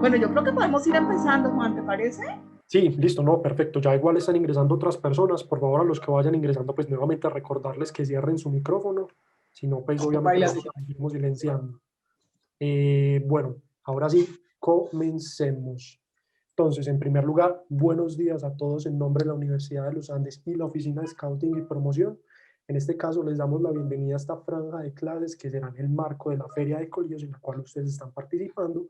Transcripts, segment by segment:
Bueno, yo creo que podemos ir empezando, Juan, ¿te parece? Sí, listo, no, perfecto. Ya igual están ingresando otras personas. Por favor, a los que vayan ingresando, pues nuevamente recordarles que cierren su micrófono. Si no, pues obviamente Baila, los señor. seguimos silenciando. Bueno, ahora sí, comencemos. Entonces, en primer lugar, buenos días a todos en nombre de la Universidad de los Andes y la Oficina de Scouting y Promoción. En este caso, les damos la bienvenida a esta franja de clases que será en el marco de la Feria de Colegios en la cual ustedes están participando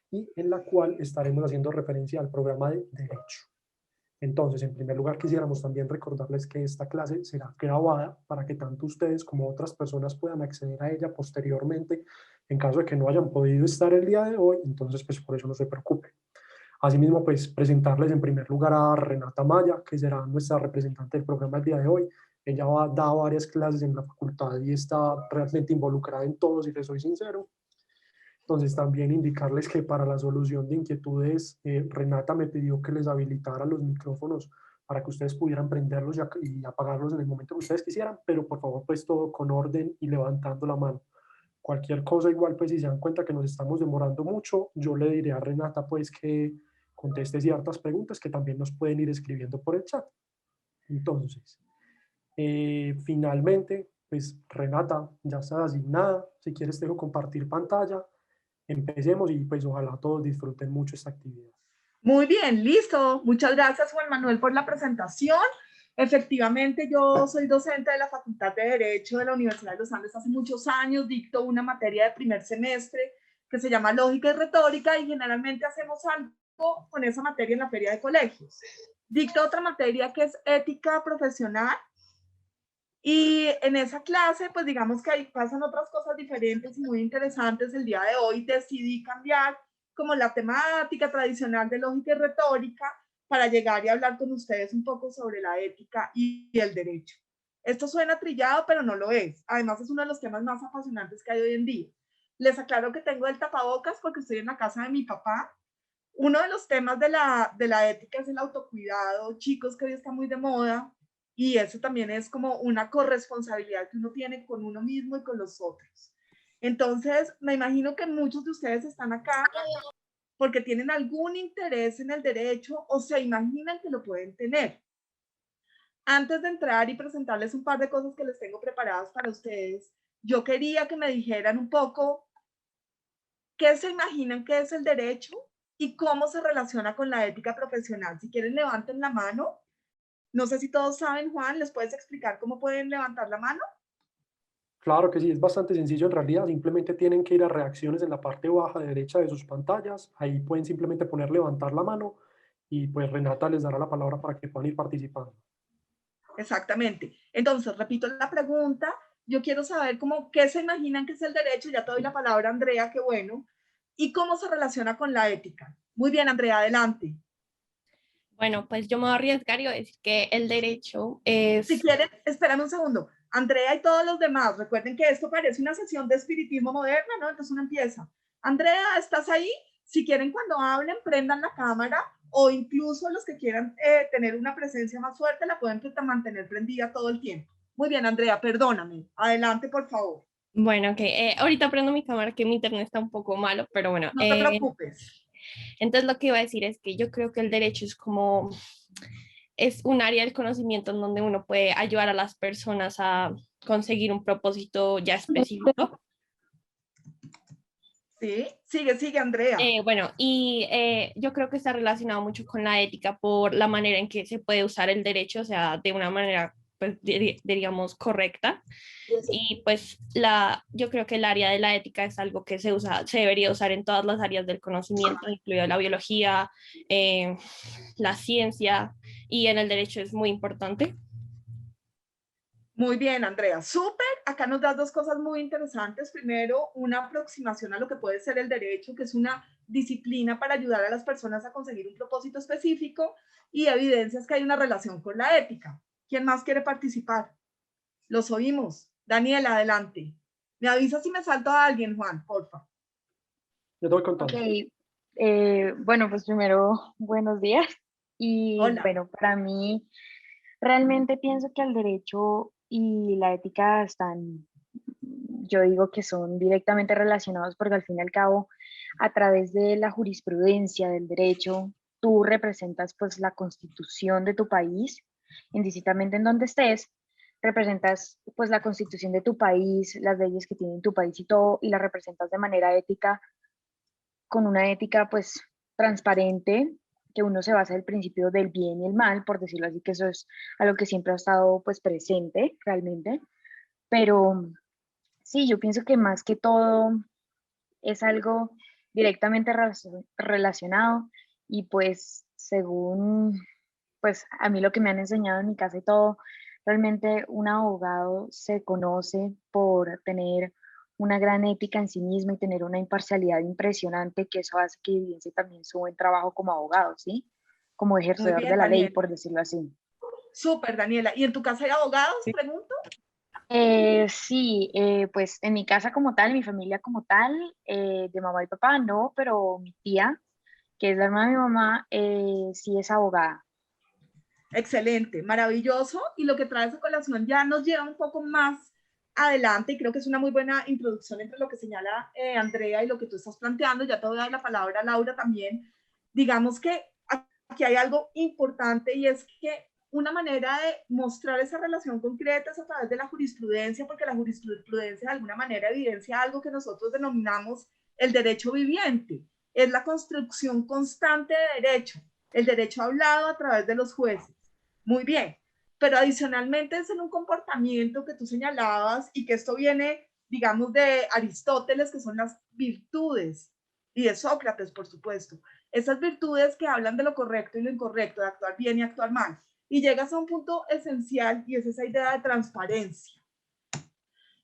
y en la cual estaremos haciendo referencia al programa de Derecho. Entonces, en primer lugar, quisiéramos también recordarles que esta clase será grabada para que tanto ustedes como otras personas puedan acceder a ella posteriormente en caso de que no hayan podido estar el día de hoy. Entonces, pues por eso no se preocupen. Asimismo, pues presentarles en primer lugar a Renata Maya, que será nuestra representante del programa el día de hoy. Ella ha dado varias clases en la facultad y está realmente involucrada en todos, si les soy sincero. Entonces, también indicarles que para la solución de inquietudes, Renata me pidió que les habilitara los micrófonos para que ustedes pudieran prenderlos y apagarlos en el momento que ustedes quisieran, pero por favor, pues todo con orden y levantando la mano. Cualquier cosa igual, pues si se dan cuenta que nos estamos demorando mucho, yo le diré a Renata pues que conteste ciertas preguntas que también nos pueden ir escribiendo por el chat. Entonces, finalmente, pues Renata ya está asignada. Si quieres, te dejo compartir pantalla. Empecemos y pues ojalá todos disfruten mucho esta actividad. Muy bien, listo. Muchas gracias, Juan Manuel, por la presentación. Efectivamente, yo soy docente de la Facultad de Derecho de la Universidad de los Andes hace muchos años. Dicto una materia de primer semestre que se llama Lógica y Retórica y generalmente hacemos algo con esa materia en la feria de colegios. Dicto otra materia que es Ética Profesional. Y en esa clase, pues digamos que ahí pasan otras cosas diferentes y muy interesantes. El día de hoy decidí cambiar como la temática tradicional de lógica y retórica para llegar y hablar con ustedes un poco sobre la ética y el derecho. Esto suena trillado, pero no lo es. Además, es uno de los temas más apasionantes que hay hoy en día. Les aclaro que tengo el tapabocas porque estoy en la casa de mi papá. Uno de los temas de la ética es el autocuidado, chicos, que hoy está muy de moda, y eso también es como una corresponsabilidad que uno tiene con uno mismo y con los otros. Entonces, me imagino que muchos de ustedes están acá porque tienen algún interés en el derecho o se imaginan que lo pueden tener. Antes de entrar y presentarles un par de cosas que les tengo preparadas para ustedes, yo quería que me dijeran un poco qué se imaginan que es el derecho y cómo se relaciona con la ética profesional. Si quieren, levanten la mano. No sé si todos saben, Juan, ¿les puedes explicar cómo pueden levantar la mano? Claro que sí, es bastante sencillo en realidad. Simplemente tienen que ir a reacciones en la parte baja derecha de sus pantallas. Ahí pueden simplemente poner levantar la mano y pues Renata les dará la palabra para que puedan ir participando. Exactamente. Entonces, repito la pregunta. Yo quiero saber cómo, qué se imaginan que es el derecho. Ya te doy la palabra, Andrea, qué bueno. Y cómo se relaciona con la ética. Muy bien, Andrea, adelante. Bueno, pues yo me voy a arriesgar y voy a decir que el derecho Si es, quieren, espérame un segundo. Andrea y todos los demás, recuerden que esto parece una sesión de espiritismo moderna, ¿no? Entonces uno empieza. Andrea, ¿estás ahí? Si quieren, cuando hablen, prendan la cámara o incluso los que quieran tener una presencia más fuerte, la pueden mantener prendida todo el tiempo. Muy bien, Andrea, perdóname. Adelante, por favor. bueno, que ahorita prendo mi cámara que mi internet está un poco malo, pero bueno, No te preocupes. entonces lo que iba a decir es que yo creo que el derecho es como, es un área del conocimiento en donde uno puede ayudar a las personas a conseguir un propósito ya específico. Sí, sigue, sigue, Andrea. Bueno, y yo creo que está relacionado mucho con la ética por la manera en que se puede usar el derecho, o sea, de una manera, pues, diríamos, correcta. Y pues yo creo que el área de la ética es algo que se usa, se debería usar en todas las áreas del conocimiento, incluida la biología, la ciencia, y en el derecho es muy importante. Muy bien, Andrea. Súper. Acá nos das dos cosas muy interesantes. Primero, una aproximación a lo que puede ser el derecho, que es una disciplina para ayudar a las personas a conseguir un propósito específico, y evidencias que hay una relación con la ética. ¿Quién más quiere participar? Los oímos. Daniela, adelante. Me avisa si me salto a alguien, Juan, porfa. Yo te voy Ok, contando. bueno, pues primero, buenos días. Y Hola. bueno, para mí, realmente pienso que el derecho y la ética están, yo digo que son directamente relacionados porque al fin y al cabo a través de la jurisprudencia del derecho, tú representas pues la constitución de tu país, indistintamente en donde estés, representas pues la constitución de tu país, las leyes que tiene tu país y todo, y la representas de manera ética, con una ética pues transparente, que uno se basa en el principio del bien y el mal, por decirlo así, que eso es algo que siempre ha estado pues presente realmente, pero sí, yo pienso que más que todo es algo directamente relacionado y pues según pues a mí lo que me han enseñado en mi casa y todo, realmente un abogado se conoce por tener una gran ética en sí mismo y tener una imparcialidad impresionante, que eso hace que evidencie también su buen trabajo como abogado, ¿sí? Como Muy ejercedor de bien, la ley, Daniela. por decirlo así. Súper, Daniela. ¿Y en tu casa hay abogados, pregunto? Sí, pues en mi casa como tal, en mi familia como tal, de mamá y papá no, pero mi tía, que es la hermana de mi mamá, sí es abogada. Excelente, maravilloso. Y lo que trae esa colación ya nos lleva un poco más adelante y creo que es una muy buena introducción entre lo que señala Andrea y lo que tú estás planteando. Ya te voy a dar la palabra a Laura también. Digamos que aquí hay algo importante y es que una manera de mostrar esa relación concreta es a través de la jurisprudencia, porque la jurisprudencia de alguna manera evidencia algo que nosotros denominamos el derecho viviente. Es la construcción constante de derecho, el derecho hablado a través de los jueces. Muy bien, pero adicionalmente es en un comportamiento que tú señalabas y que esto viene, digamos, de Aristóteles, que son las virtudes, y de Sócrates, por supuesto. Esas virtudes que hablan de lo correcto y lo incorrecto, de actuar bien y actuar mal. Y llegas a un punto esencial y es esa idea de transparencia.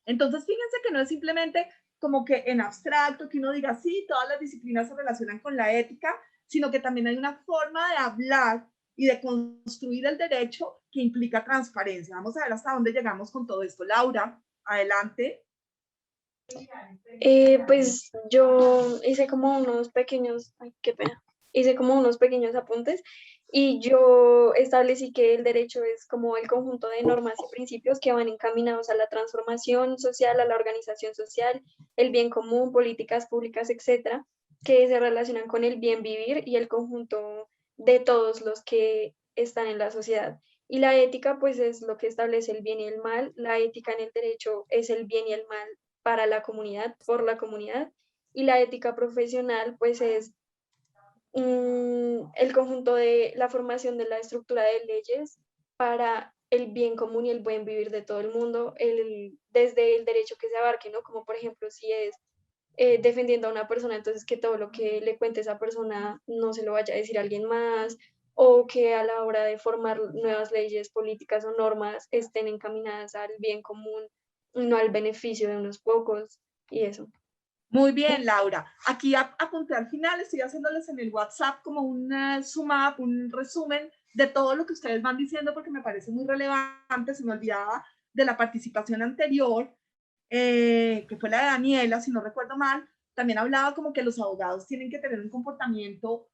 Entonces, fíjense que no es simplemente como que en abstracto, que uno diga, sí, todas las disciplinas se relacionan con la ética, sino que también hay una forma de hablar y de construir el derecho que implica transparencia. Vamos a ver hasta dónde llegamos con todo esto. Laura, adelante. Pues yo hice como unos pequeños, ay, qué pena, hice como unos pequeños apuntes y yo establecí que el derecho es como el conjunto de normas y principios que van encaminados a la transformación social, a la organización social, el bien común, políticas públicas, etcétera, que se relacionan con el bien vivir y el conjunto de todos los que están en la sociedad. Y la ética, pues, es lo que establece el bien y el mal. La ética en el derecho es el bien y el mal para la comunidad, por la comunidad, y la ética profesional pues es el conjunto de la formación de la estructura de leyes para el bien común y el buen vivir de todo el mundo, desde el derecho que se abarque, ¿no? Como por ejemplo si es defendiendo a una persona, entonces que todo lo que le cuente esa persona no se lo vaya a decir a alguien más, o que a la hora de formar nuevas leyes, políticas o normas estén encaminadas al bien común, no al beneficio de unos pocos, y eso. Muy bien, Laura. Aquí apunté al final, estoy haciéndoles en el WhatsApp como un sum up, un resumen de todo lo que ustedes van diciendo porque me parece muy relevante. Se me olvidaba de la participación anterior, que fue la de Daniela, si no recuerdo mal. También hablaba como que los abogados tienen que tener un comportamiento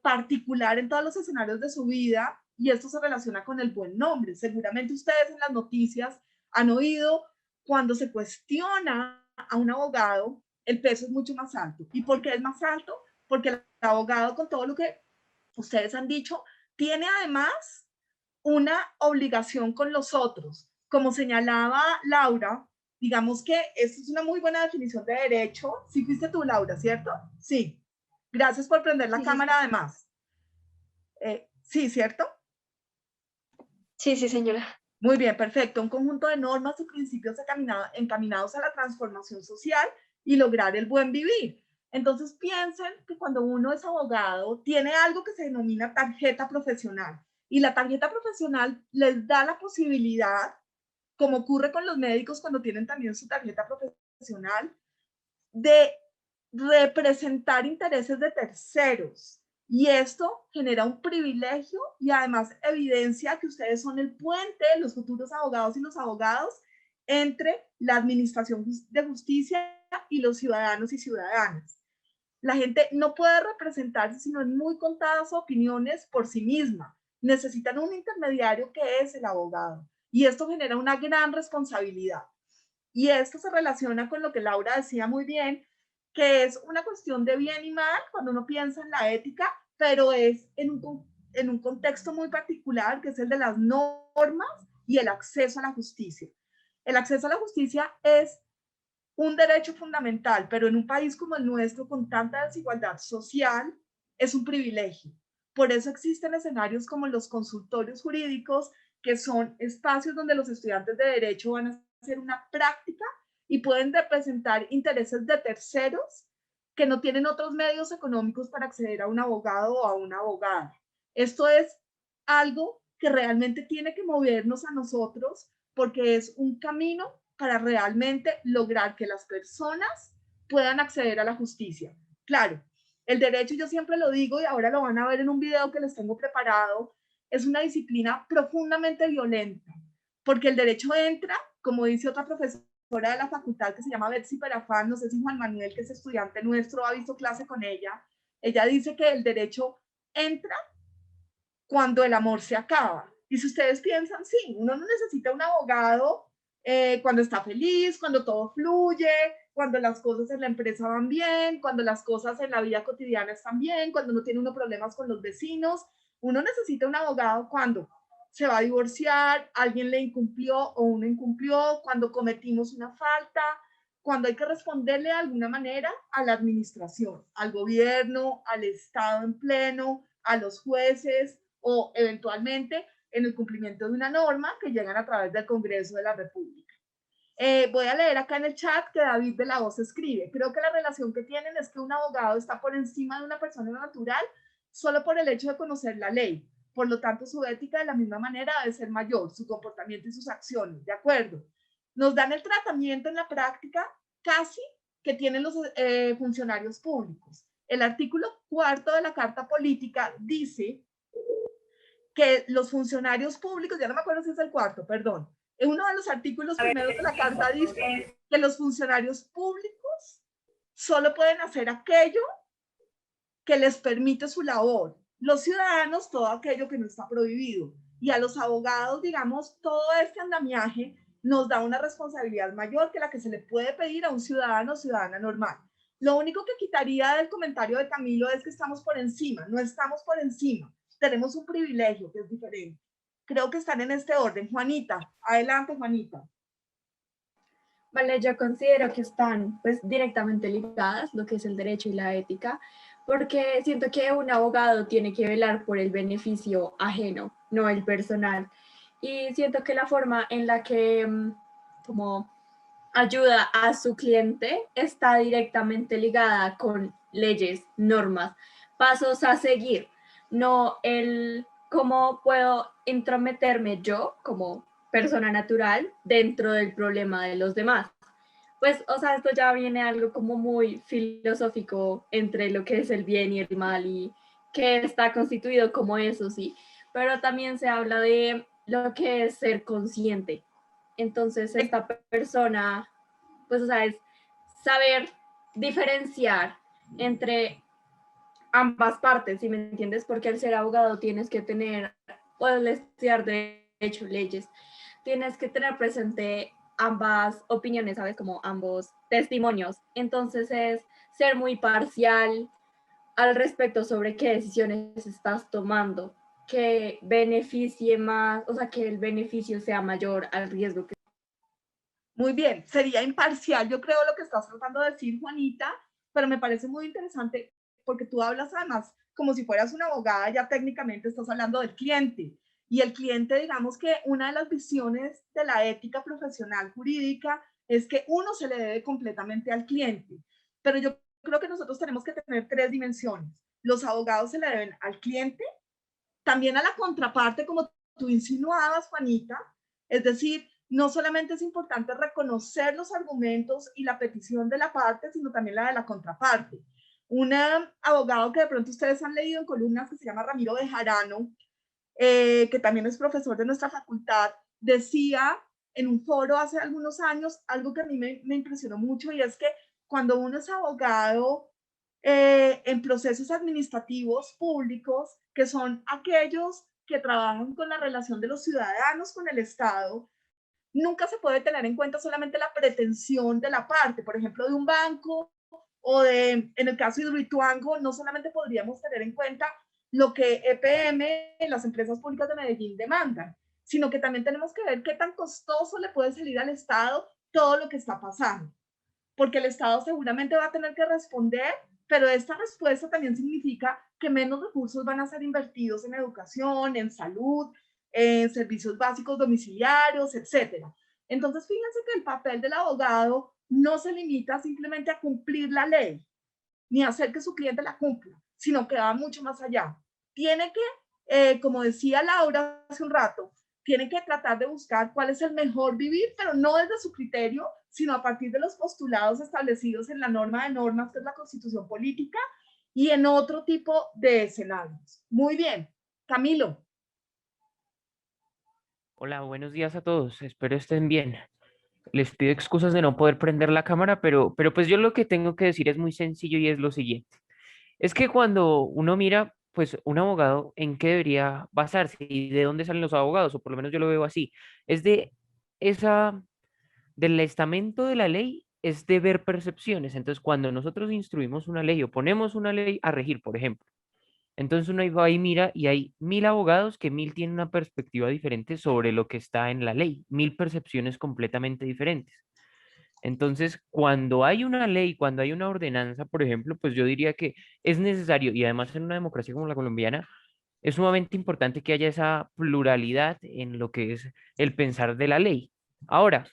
particular en todos los escenarios de su vida y esto se relaciona con el buen nombre. Seguramente ustedes en las noticias han oído cuando se cuestiona a un abogado, el peso es mucho más alto. ¿Y por qué es más alto? Porque el abogado, con todo lo que ustedes han dicho, tiene además una obligación con los otros. Como señalaba Laura, digamos que esta es una muy buena definición de derecho. Sí fuiste tú, Laura, ¿cierto? Sí. Gracias por prender la Sí, sí, cámara, además. Sí, ¿cierto? sí, sí, señora. Muy bien, perfecto. Un conjunto de normas y principios encaminados a la transformación social y lograr el buen vivir. Entonces piensen que cuando uno es abogado tiene algo que se denomina tarjeta profesional y la tarjeta profesional les da la posibilidad, como ocurre con los médicos cuando tienen también su tarjeta profesional, de representar intereses de terceros. Y esto genera un privilegio y además evidencia que ustedes son el puente, los futuros abogados y los abogados, entre la administración de justicia y los ciudadanos y ciudadanas. La gente no puede representarse sino en muy contadas opiniones por sí misma. Necesitan un intermediario que es el abogado. Y esto genera una gran responsabilidad. Y esto se relaciona con lo que Laura decía muy bien, que es una cuestión de bien y mal cuando uno piensa en la ética, pero es en un contexto muy particular, que es el de las normas y el acceso a la justicia. El acceso a la justicia es un derecho fundamental, pero en un país como el nuestro, con tanta desigualdad social, es un privilegio. Por eso existen escenarios como los consultorios jurídicos, que son espacios donde los estudiantes de derecho van a hacer una práctica y pueden representar intereses de terceros que no tienen otros medios económicos para acceder a un abogado o a una abogada. Esto es algo que realmente tiene que movernos a nosotros, porque es un camino para realmente lograr que las personas puedan acceder a la justicia. Claro, el derecho, yo siempre lo digo y ahora lo van a ver en un video que les tengo preparado, es una disciplina profundamente violenta, porque el derecho entra, como dice otra profesora de la facultad que se llama Betsy Perafán, no sé si Juan Manuel, que es estudiante nuestro, ha visto clase con ella dice que el derecho entra cuando el amor se acaba. Y si ustedes piensan, sí, uno no necesita un abogado cuando está feliz, cuando todo fluye, cuando las cosas en la empresa van bien, cuando las cosas en la vida cotidiana están bien, cuando no tiene uno problemas con los vecinos. Uno necesita un abogado cuando se va a divorciar, alguien le incumplió o uno incumplió, cuando cometimos una falta, cuando hay que responderle de alguna manera a la administración, al gobierno, al Estado en pleno, a los jueces o eventualmente en el cumplimiento de una norma que llegan a través del Congreso de la República. Voy a leer acá en el chat que David de la Voz escribe. Creo que la relación que tienen es que un abogado está por encima de una persona natural solo por el hecho de conocer la ley. Por lo tanto, su ética de la misma manera debe ser mayor, su comportamiento y sus acciones. ¿De acuerdo? Nos dan el tratamiento en la práctica casi que tienen los funcionarios públicos. El artículo 4 de la Carta Política dice que los funcionarios públicos, ya no me acuerdo si es el cuarto, perdón, en uno de los artículos primeros de la Carta dice que los funcionarios públicos solo pueden hacer aquello que les permite su labor. Los ciudadanos, todo aquello que no está prohibido. Y a los abogados, digamos, todo este andamiaje nos da una responsabilidad mayor que la que se le puede pedir a un ciudadano o ciudadana normal. Lo único que quitaría del comentario de Camilo es que estamos por encima, no estamos por encima, tenemos un privilegio que es diferente. Creo que están en este orden. Juanita, adelante, Juanita. Vale, yo considero que están pues directamente ligadas lo que es el derecho y la ética, porque siento que un abogado tiene que velar por el beneficio ajeno, no el personal. Y siento que la forma en la que como ayuda a su cliente está directamente ligada con leyes, normas, pasos a seguir, no el cómo puedo intrometerme yo como persona natural dentro del problema de los demás. Pues, o sea, esto ya viene algo como muy filosófico entre lo que es el bien y el mal y que está constituido como eso, sí, pero también se habla de lo que es ser consciente. Entonces, esta persona, pues, o sea, es saber diferenciar entre ambas partes, ¿sí me entiendes? Porque al ser abogado tienes que tener, puedes estudiar derecho, leyes, tienes que tener presente ambas opiniones, ¿sabes? Como ambos testimonios. Entonces es ser muy parcial al respecto sobre qué decisiones estás tomando, que beneficie más, o sea, que el beneficio sea mayor al riesgo que... Muy bien, sería imparcial, yo creo lo que estás tratando de decir, Juanita, pero me parece muy interesante porque tú hablas además como si fueras una abogada, ya técnicamente estás hablando del cliente. Y el cliente, digamos que una de las visiones de la ética profesional jurídica es que uno se le debe completamente al cliente. Pero yo creo que nosotros tenemos que tener tres dimensiones. Los abogados se le deben al cliente, también a la contraparte, como tú insinuabas, Juanita, es decir, no solamente es importante reconocer los argumentos y la petición de la parte, sino también la de la contraparte. Un abogado que de pronto ustedes han leído en columnas que se llama Ramiro Bejarano, que también es profesor de nuestra facultad, decía en un foro hace algunos años algo que a mí me impresionó mucho, y es que cuando uno es abogado en procesos administrativos públicos, que son aquellos que trabajan con la relación de los ciudadanos con el Estado, nunca se puede tener en cuenta solamente la pretensión de la parte, por ejemplo, de un banco en el caso de Hidroituango, no solamente podríamos tener en cuenta lo que EPM, las empresas públicas de Medellín, demandan, sino que también tenemos que ver qué tan costoso le puede salir al Estado todo lo que está pasando, porque el Estado seguramente va a tener que responder, pero esta respuesta también significa que menos recursos van a ser invertidos en educación, en salud, en servicios básicos domiciliarios, etcétera. Entonces, fíjense que el papel del abogado no se limita simplemente a cumplir la ley, ni a hacer que su cliente la cumpla, sino que va mucho más allá. Tiene que, como decía Laura hace un rato, tiene que tratar de buscar cuál es el mejor vivir, pero no desde su criterio, sino a partir de los postulados establecidos en la norma de normas, que es la Constitución Política, y en otro tipo de escenarios. Muy bien. Camilo. Hola, buenos días a todos. Espero estén bien. Les pido excusas de no poder prender la cámara, pero pues yo lo que tengo que decir es muy sencillo y es lo siguiente. Es que cuando uno mira, pues un abogado, ¿en qué debería basarse? ¿Y de dónde salen los abogados? O por lo menos yo lo veo así. Es de esa, del estamento de la ley, es de ver percepciones. Entonces, cuando nosotros instruimos una ley o ponemos una ley a regir, por ejemplo, entonces uno ahí va y mira y hay 1000 abogados que 1000 tienen una perspectiva diferente sobre lo que está en la ley, 1000 percepciones completamente diferentes. Entonces, cuando hay una ley, cuando hay una ordenanza, por ejemplo, pues yo diría que es necesario, y además en una democracia como la colombiana, es sumamente importante que haya esa pluralidad en lo que es el pensar de la ley. Ahora,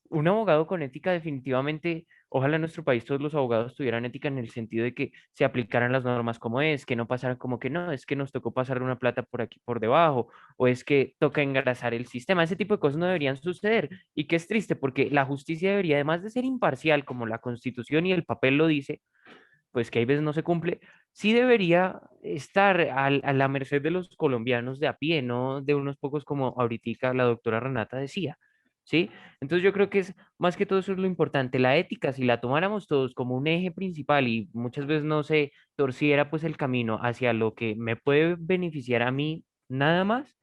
un abogado con ética definitivamente, ojalá en nuestro país todos los abogados tuvieran ética en el sentido de que se aplicaran las normas como es, que no pasaran como que no, es que nos tocó pasar una plata por aquí por debajo, o es que toca engrasar el sistema. Ese tipo de cosas no deberían suceder. Y que es triste porque la justicia debería, además de ser imparcial, como la Constitución y el papel lo dice, pues que hay veces no se cumple, sí debería estar a la merced de los colombianos de a pie, no de unos pocos como ahorita la doctora Renata decía. ¿Sí? Entonces yo creo que es más que todo eso es lo importante. La ética, si la tomáramos todos como un eje principal y muchas veces no se torciera pues el camino hacia lo que me puede beneficiar a mí nada más,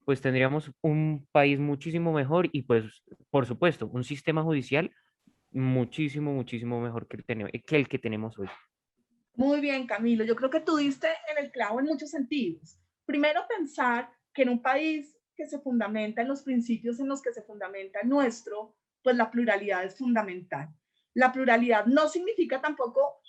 pues tendríamos un país muchísimo mejor y pues por supuesto un sistema judicial muchísimo, muchísimo mejor que el que tenemos hoy. Muy bien, Camilo. Yo creo que tú diste en el clavo en muchos sentidos. Primero, pensar que en un país que se fundamenta en los principios en los que se fundamenta el nuestro, pues la pluralidad es fundamental. La pluralidad no significa tampoco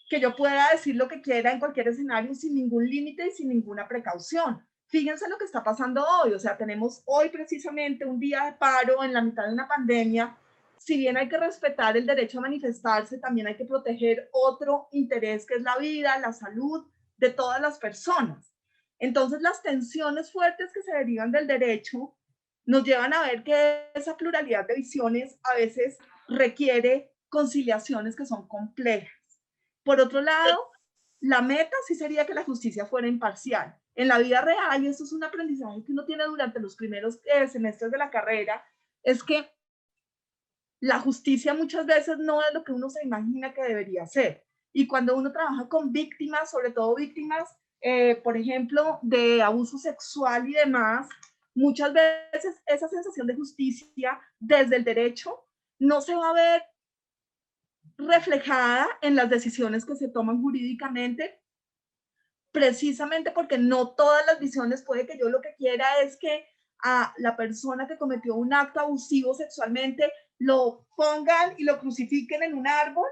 que yo pueda decir lo que quiera en cualquier escenario sin ningún límite y sin ninguna precaución. Fíjense lo que está pasando hoy. O sea, tenemos hoy precisamente un día de paro en la mitad de una pandemia. Si bien hay que respetar el derecho a manifestarse, también hay que proteger otro interés que es la vida, la salud de todas las personas. Entonces, las tensiones fuertes que se derivan del derecho nos llevan a ver que esa pluralidad de visiones a veces requiere conciliaciones que son complejas. Por otro lado, la meta sí sería que la justicia fuera imparcial. En la vida real, y esto es un aprendizaje que uno tiene durante los primeros semestres de la carrera, es que la justicia muchas veces no es lo que uno se imagina que debería ser. Y cuando uno trabaja con víctimas, sobre todo víctimas, por ejemplo, de abuso sexual y demás, muchas veces esa sensación de justicia desde el derecho no se va a ver reflejada en las decisiones que se toman jurídicamente, precisamente porque no todas las visiones, puede que yo lo que quiera es que a la persona que cometió un acto abusivo sexualmente lo pongan y lo crucifiquen en un árbol,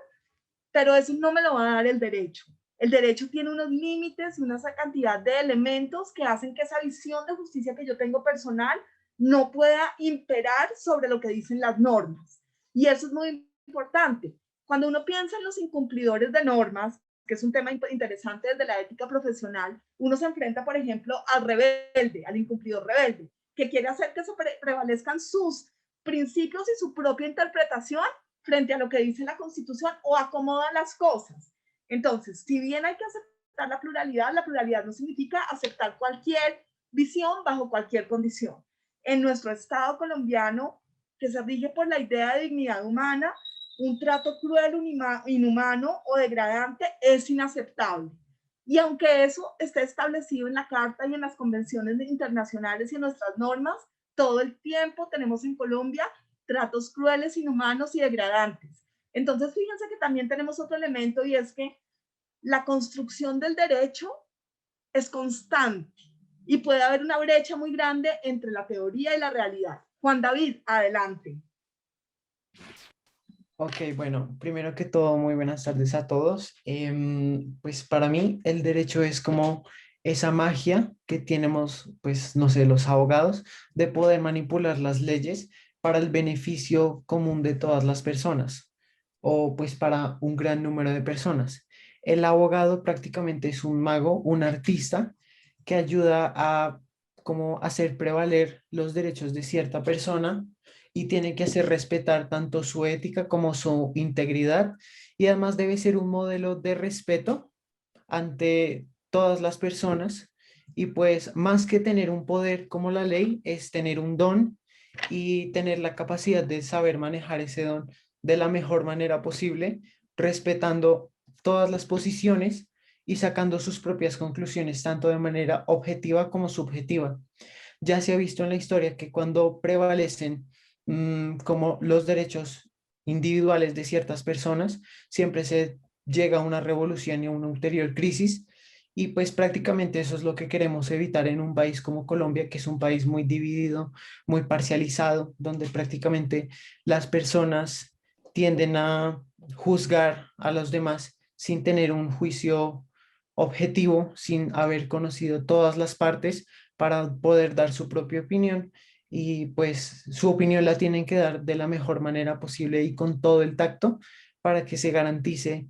pero eso no me lo va a dar el derecho. El derecho tiene unos límites y una cantidad de elementos que hacen que esa visión de justicia que yo tengo personal no pueda imperar sobre lo que dicen las normas. Y eso es muy importante. Cuando uno piensa en los incumplidores de normas, que es un tema interesante desde la ética profesional, uno se enfrenta, por ejemplo, al rebelde, al incumplidor rebelde, que quiere hacer que se prevalezcan sus principios y su propia interpretación frente a lo que dice la Constitución o acomoda las cosas. Entonces, si bien hay que aceptar la pluralidad no significa aceptar cualquier visión bajo cualquier condición. En nuestro Estado colombiano, que se rige por la idea de dignidad humana, un trato cruel, inhumano o degradante es inaceptable. Y aunque eso esté establecido en la Carta y en las convenciones internacionales y en nuestras normas, todo el tiempo tenemos en Colombia tratos crueles, inhumanos y degradantes. Entonces, fíjense que también tenemos otro elemento y es que la construcción del derecho es constante y puede haber una brecha muy grande entre la teoría y la realidad. Juan David, adelante. Ok, bueno, primero que todo, muy buenas tardes a todos. Pues para mí el derecho es como esa magia que tenemos, pues no sé, los abogados, de poder manipular las leyes para el beneficio común de todas las personas o pues para un gran número de personas. El abogado prácticamente es un mago, un artista que ayuda a como hacer prevaler los derechos de cierta persona y tiene que hacer respetar tanto su ética como su integridad y además debe ser un modelo de respeto ante todas las personas y pues más que tener un poder como la ley es tener un don y tener la capacidad de saber manejar ese don de la mejor manera posible, respetando todas las posiciones y sacando sus propias conclusiones tanto de manera objetiva como subjetiva. Ya se ha visto en la historia que cuando prevalecen como los derechos individuales de ciertas personas, siempre se llega a una revolución y a una ulterior crisis. Y pues prácticamente eso es lo que queremos evitar en un país como Colombia, que es un país muy dividido, muy parcializado, donde prácticamente las personas tienden a juzgar a los demás sin tener un juicio objetivo, sin haber conocido todas las partes para poder dar su propia opinión y pues su opinión la tienen que dar de la mejor manera posible y con todo el tacto para que se garantice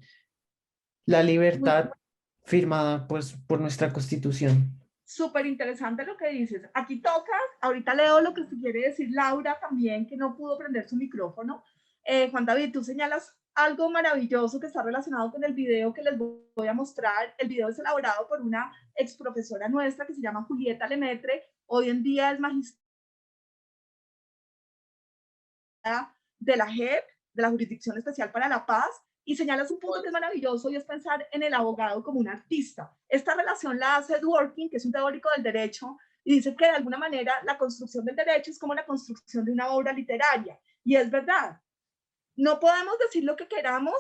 la libertad firmada pues por nuestra Constitución. Súper interesante lo que dices. Aquí toca, ahorita leo lo que se quiere decir Laura también, que no pudo prender su micrófono. Juan David, tú señalas algo maravilloso que está relacionado con el video que les voy a mostrar. El video es elaborado por una ex profesora nuestra que se llama Julieta Lemaitre. Hoy en día es magistrada de la JEP, de la Jurisdicción Especial para la Paz, y señalas un punto que es maravilloso y es pensar en el abogado como un artista. Esta relación la hace Dworkin, que es un teórico del derecho, y dice que de alguna manera la construcción del derecho es como la construcción de una obra literaria. Y es verdad, no podemos decir lo que queramos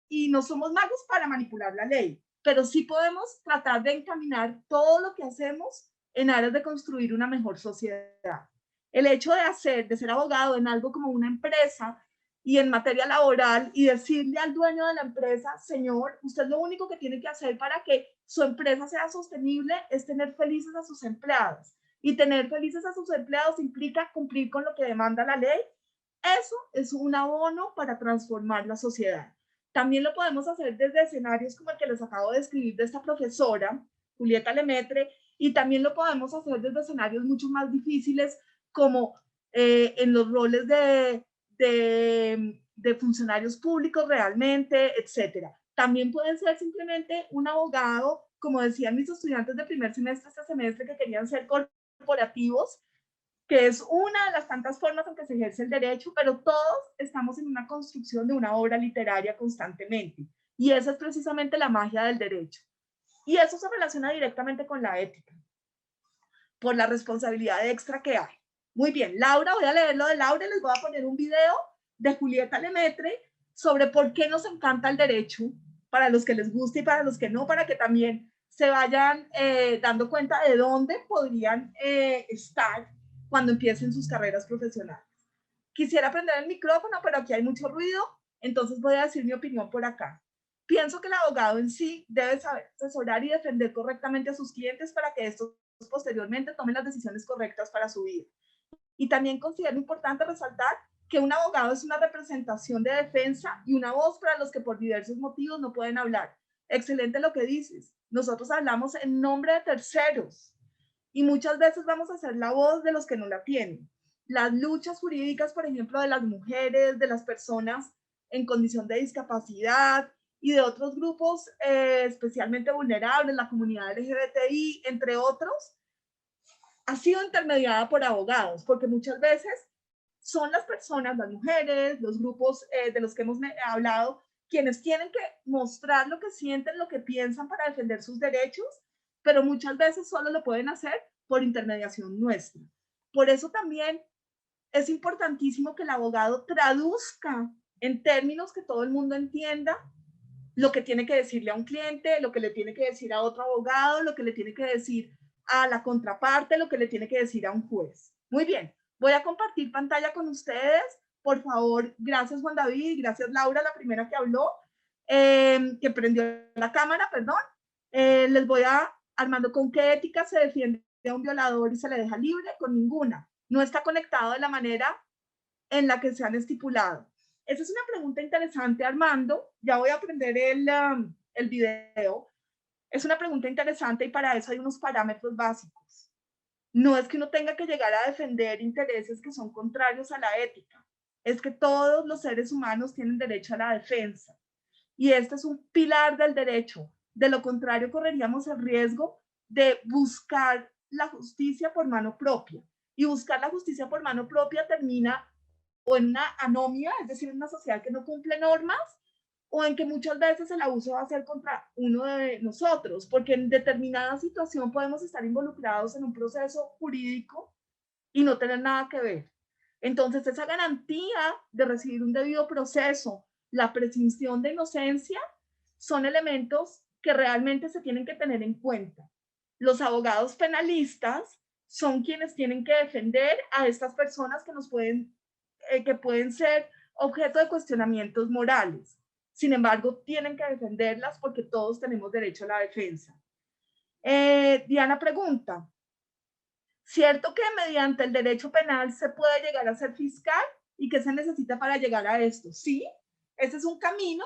y no somos magos para manipular la ley, pero sí podemos tratar de encaminar todo lo que hacemos en aras de construir una mejor sociedad. El hecho de ser abogado en algo como una empresa y en materia laboral y decirle al dueño de la empresa, señor, usted lo único que tiene que hacer para que su empresa sea sostenible es tener felices a sus empleados. Y tener felices a sus empleados implica cumplir con lo que demanda la ley. Eso es un abono para transformar la sociedad. También lo podemos hacer desde escenarios como el que les acabo de describir de esta profesora, Julieta Lemaitre, y también lo podemos hacer desde escenarios mucho más difíciles como en los roles de funcionarios públicos realmente, etcétera. También pueden ser simplemente un abogado, como decían mis estudiantes de primer semestre, este semestre, que querían ser corporativos, que es una de las tantas formas en que se ejerce el derecho, pero todos estamos en una construcción de una obra literaria constantemente. Y esa es precisamente la magia del derecho. Y eso se relaciona directamente con la ética, por la responsabilidad extra que hay. Muy bien, Laura, voy a leer lo de Laura y les voy a poner un video de Julieta Lemaitre sobre por qué nos encanta el derecho, para los que les guste y para los que no, para que también se vayan dando cuenta de dónde podrían estar cuando empiecen sus carreras profesionales. Quisiera prender el micrófono, pero aquí hay mucho ruido, entonces voy a decir mi opinión por acá. Pienso que el abogado en sí debe saber asesorar y defender correctamente a sus clientes para que estos posteriormente tomen las decisiones correctas para su vida. Y también considero importante resaltar que un abogado es una representación de defensa y una voz para los que por diversos motivos no pueden hablar. Excelente lo que dices. Nosotros hablamos en nombre de terceros y muchas veces vamos a ser la voz de los que no la tienen. Las luchas jurídicas, por ejemplo, de las mujeres, de las personas en condición de discapacidad y de otros grupos especialmente vulnerables, la comunidad LGBTI, entre otros, ha sido intermediada por abogados, porque muchas veces son las personas, las mujeres, los grupos de los que hemos hablado, quienes tienen que mostrar lo que sienten, lo que piensan para defender sus derechos, pero muchas veces solo lo pueden hacer por intermediación nuestra. Por eso también es importantísimo que el abogado traduzca en términos que todo el mundo entienda lo que tiene que decirle a un cliente, lo que le tiene que decir a otro abogado, lo que le tiene que decir a la contraparte, lo que le tiene que decir a un juez. Muy bien, voy a compartir pantalla con ustedes. Por favor, gracias Juan David, gracias Laura, la primera que habló, que prendió la cámara, perdón. Les voy a, Armando, ¿con qué ética se defiende a un violador y se le deja libre? Con ninguna. No está conectado de la manera en la que se han estipulado. Esa es una pregunta interesante, Armando. Ya voy a aprender el video. Es una pregunta interesante y para eso hay unos parámetros básicos. No es que uno tenga que llegar a defender intereses que son contrarios a la ética. Es que todos los seres humanos tienen derecho a la defensa. Y este es un pilar del derecho. De lo contrario, correríamos el riesgo de buscar la justicia por mano propia. Y buscar la justicia por mano propia termina o en una anomia, es decir, en una sociedad que no cumple normas, o en que muchas veces el abuso va a ser contra uno de nosotros, porque en determinada situación podemos estar involucrados en un proceso jurídico y no tener nada que ver. Entonces, esa garantía de recibir un debido proceso, la presunción de inocencia, son elementos que realmente se tienen que tener en cuenta. Los abogados penalistas son quienes tienen que defender a estas personas que nos pueden que pueden ser objeto de cuestionamientos morales. Sin embargo, tienen que defenderlas porque todos tenemos derecho a la defensa. Diana pregunta, ¿cierto que mediante el derecho penal se puede llegar a ser fiscal? ¿Y qué se necesita para llegar a esto? Sí, ese es un camino.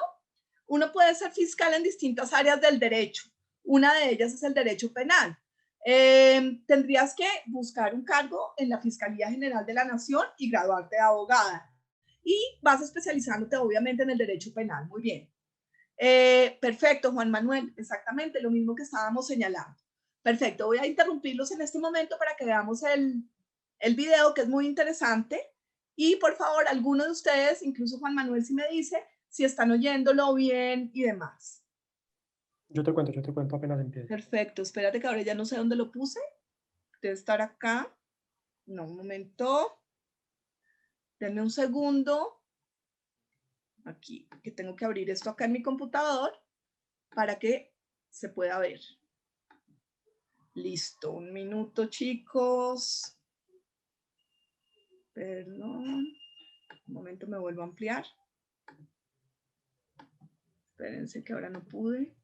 Uno puede ser fiscal en distintas áreas del derecho. Una de ellas es el derecho penal. Tendrías que buscar un cargo en la Fiscalía General de la Nación y graduarte de abogada. Y vas especializándote obviamente en el derecho penal. Muy bien. Perfecto, Juan Manuel. Exactamente lo mismo que estábamos señalando. Perfecto. Voy a interrumpirlos en este momento para que veamos el video, que es muy interesante. Y por favor, alguno de ustedes, incluso Juan Manuel, si me dice si están oyéndolo bien y demás. Yo te cuento apenas empiece. Perfecto, espérate que ahora ya no sé dónde lo puse. Debe estar acá. No, un momento. Denme un segundo. Aquí, que tengo que abrir esto acá en mi computador para que se pueda ver. Listo, un minuto, chicos. Perdón. Un momento, me vuelvo a ampliar. Espérense que ahora no pude.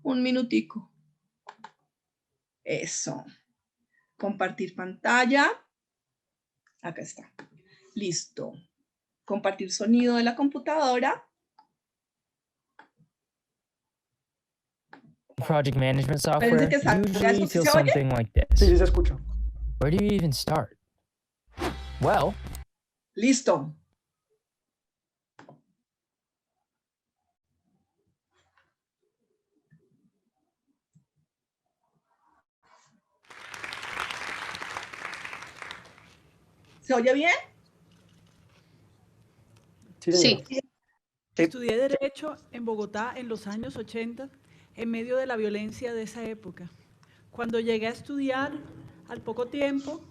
Un minutico. Eso. Compartir pantalla. Acá está. Listo. Compartir sonido de la computadora. Project management software Parece que usually feels ¿se oye? something like this. Sí, se escucha. Where do you even start? Well, Listo. ¿Se oye bien? Sí. Estudié Derecho en Bogotá en los años 80, en medio de la violencia de esa época. Cuando llegué a estudiar, al poco tiempo,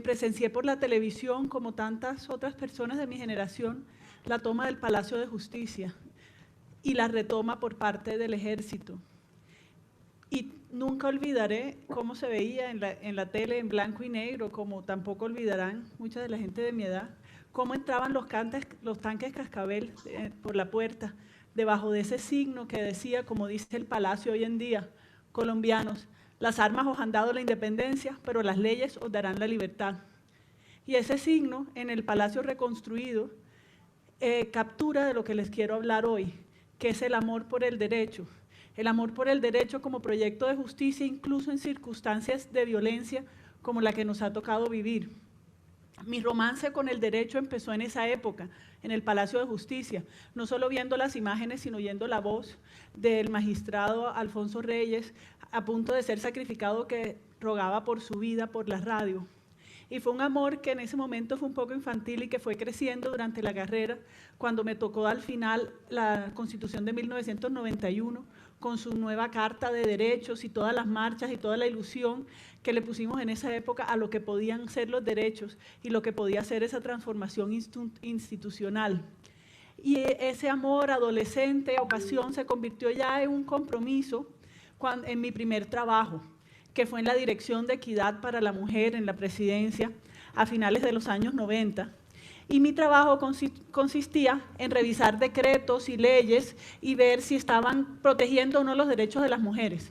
presencié por la televisión, como tantas otras personas de mi generación, la toma del Palacio de Justicia y la retoma por parte del Ejército. Y nunca olvidaré cómo se veía en la tele en blanco y negro, como tampoco olvidarán mucha de la gente de mi edad, cómo entraban los tanques Cascabel por la puerta, debajo de ese signo que decía, como dice el Palacio hoy en día, colombianos, las armas os han dado la independencia, pero las leyes os darán la libertad. Y ese signo en el Palacio reconstruido captura de lo que les quiero hablar hoy, que es el amor por el derecho. El amor por el derecho como proyecto de justicia, incluso en circunstancias de violencia como la que nos ha tocado vivir. Mi romance con el derecho empezó en esa época, en el Palacio de Justicia, no solo viendo las imágenes, sino oyendo la voz del magistrado Alfonso Reyes, a punto de ser sacrificado, que rogaba por su vida por la radio. Y fue un amor que en ese momento fue un poco infantil y que fue creciendo durante la carrera, cuando me tocó al final la Constitución de 1991, con su nueva Carta de Derechos y todas las marchas y toda la ilusión que le pusimos en esa época a lo que podían ser los derechos y lo que podía ser esa transformación institucional. Y ese amor adolescente o pasión se convirtió ya en un compromiso en mi primer trabajo, que fue en la Dirección de Equidad para la Mujer en la Presidencia a finales de los años 90. Y mi trabajo consistía en revisar decretos y leyes y ver si estaban protegiendo o no los derechos de las mujeres.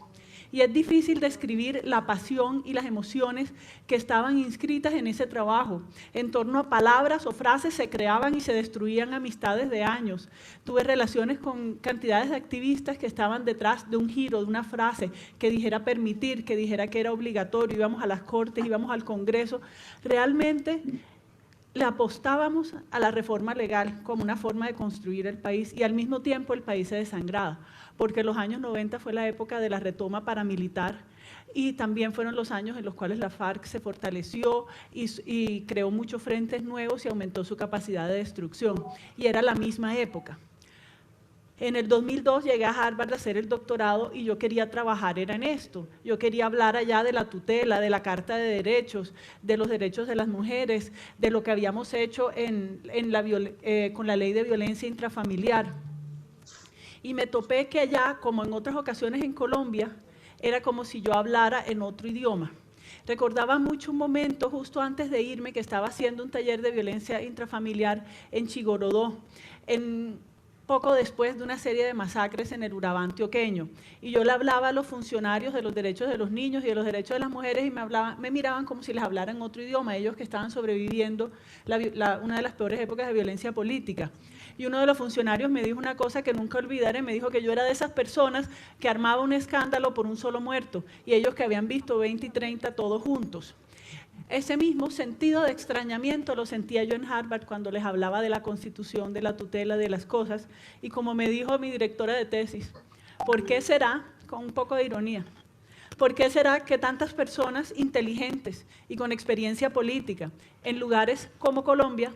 Y es difícil describir la pasión y las emociones que estaban inscritas en ese trabajo. En torno a palabras o frases se creaban y se destruían amistades de años. Tuve relaciones con cantidades de activistas que estaban detrás de un giro, de una frase que dijera permitir, que dijera que era obligatorio. Íbamos a las cortes, íbamos al Congreso. Realmente le apostábamos a la reforma legal como una forma de construir el país y al mismo tiempo el país se desangraba, porque los años 90 fue la época de la retoma paramilitar y también fueron los años en los cuales la FARC se fortaleció y creó muchos frentes nuevos y aumentó su capacidad de destrucción, y era la misma época. En el 2002 llegué a Harvard a hacer el doctorado y yo quería trabajar era en esto. Yo quería hablar allá de la tutela, de la Carta de Derechos, de los derechos de las mujeres, de lo que habíamos hecho con la Ley de Violencia Intrafamiliar. Y me topé que allá, como en otras ocasiones en Colombia, era como si yo hablara en otro idioma. Recordaba mucho un momento justo antes de irme que estaba haciendo un taller de violencia intrafamiliar en Chigorodó, poco después de una serie de masacres en el Urabá antioqueño. Y yo le hablaba a los funcionarios de los derechos de los niños y de los derechos de las mujeres y me miraban como si les hablara en otro idioma, ellos que estaban sobreviviendo una de las peores épocas de violencia política. Y uno de los funcionarios me dijo una cosa que nunca olvidaré, me dijo que yo era de esas personas que armaba un escándalo por un solo muerto y ellos que habían visto 20 y 30 todos juntos. Ese mismo sentido de extrañamiento lo sentía yo en Harvard cuando les hablaba de la Constitución, de la tutela, de las cosas. Y como me dijo mi directora de tesis, ¿por qué será, con un poco de ironía, por qué será que tantas personas inteligentes y con experiencia política en lugares como Colombia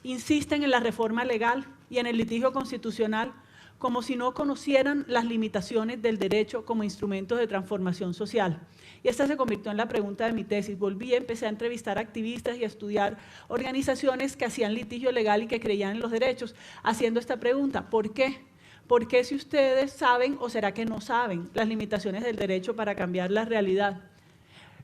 insisten en la reforma legal y en el litigio constitucional como si no conocieran las limitaciones del derecho como instrumentos de transformación social? Y esta se convirtió en la pregunta de mi tesis. Volví, empecé a entrevistar activistas y a estudiar organizaciones que hacían litigio legal y que creían en los derechos, haciendo esta pregunta: ¿por qué? ¿Por qué si ustedes saben, o será que no saben, las limitaciones del derecho para cambiar la realidad?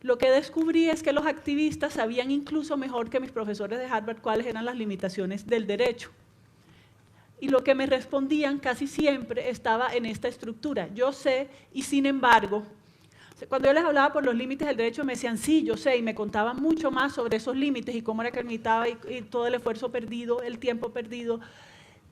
Lo que descubrí es que los activistas sabían incluso mejor que mis profesores de Harvard cuáles eran las limitaciones del derecho. Y lo que me respondían casi siempre estaba en esta estructura: yo sé y sin embargo. Cuando yo les hablaba por los límites del derecho me decían sí, yo sé, y me contaban mucho más sobre esos límites y cómo era que limitaba y todo el esfuerzo perdido, el tiempo perdido,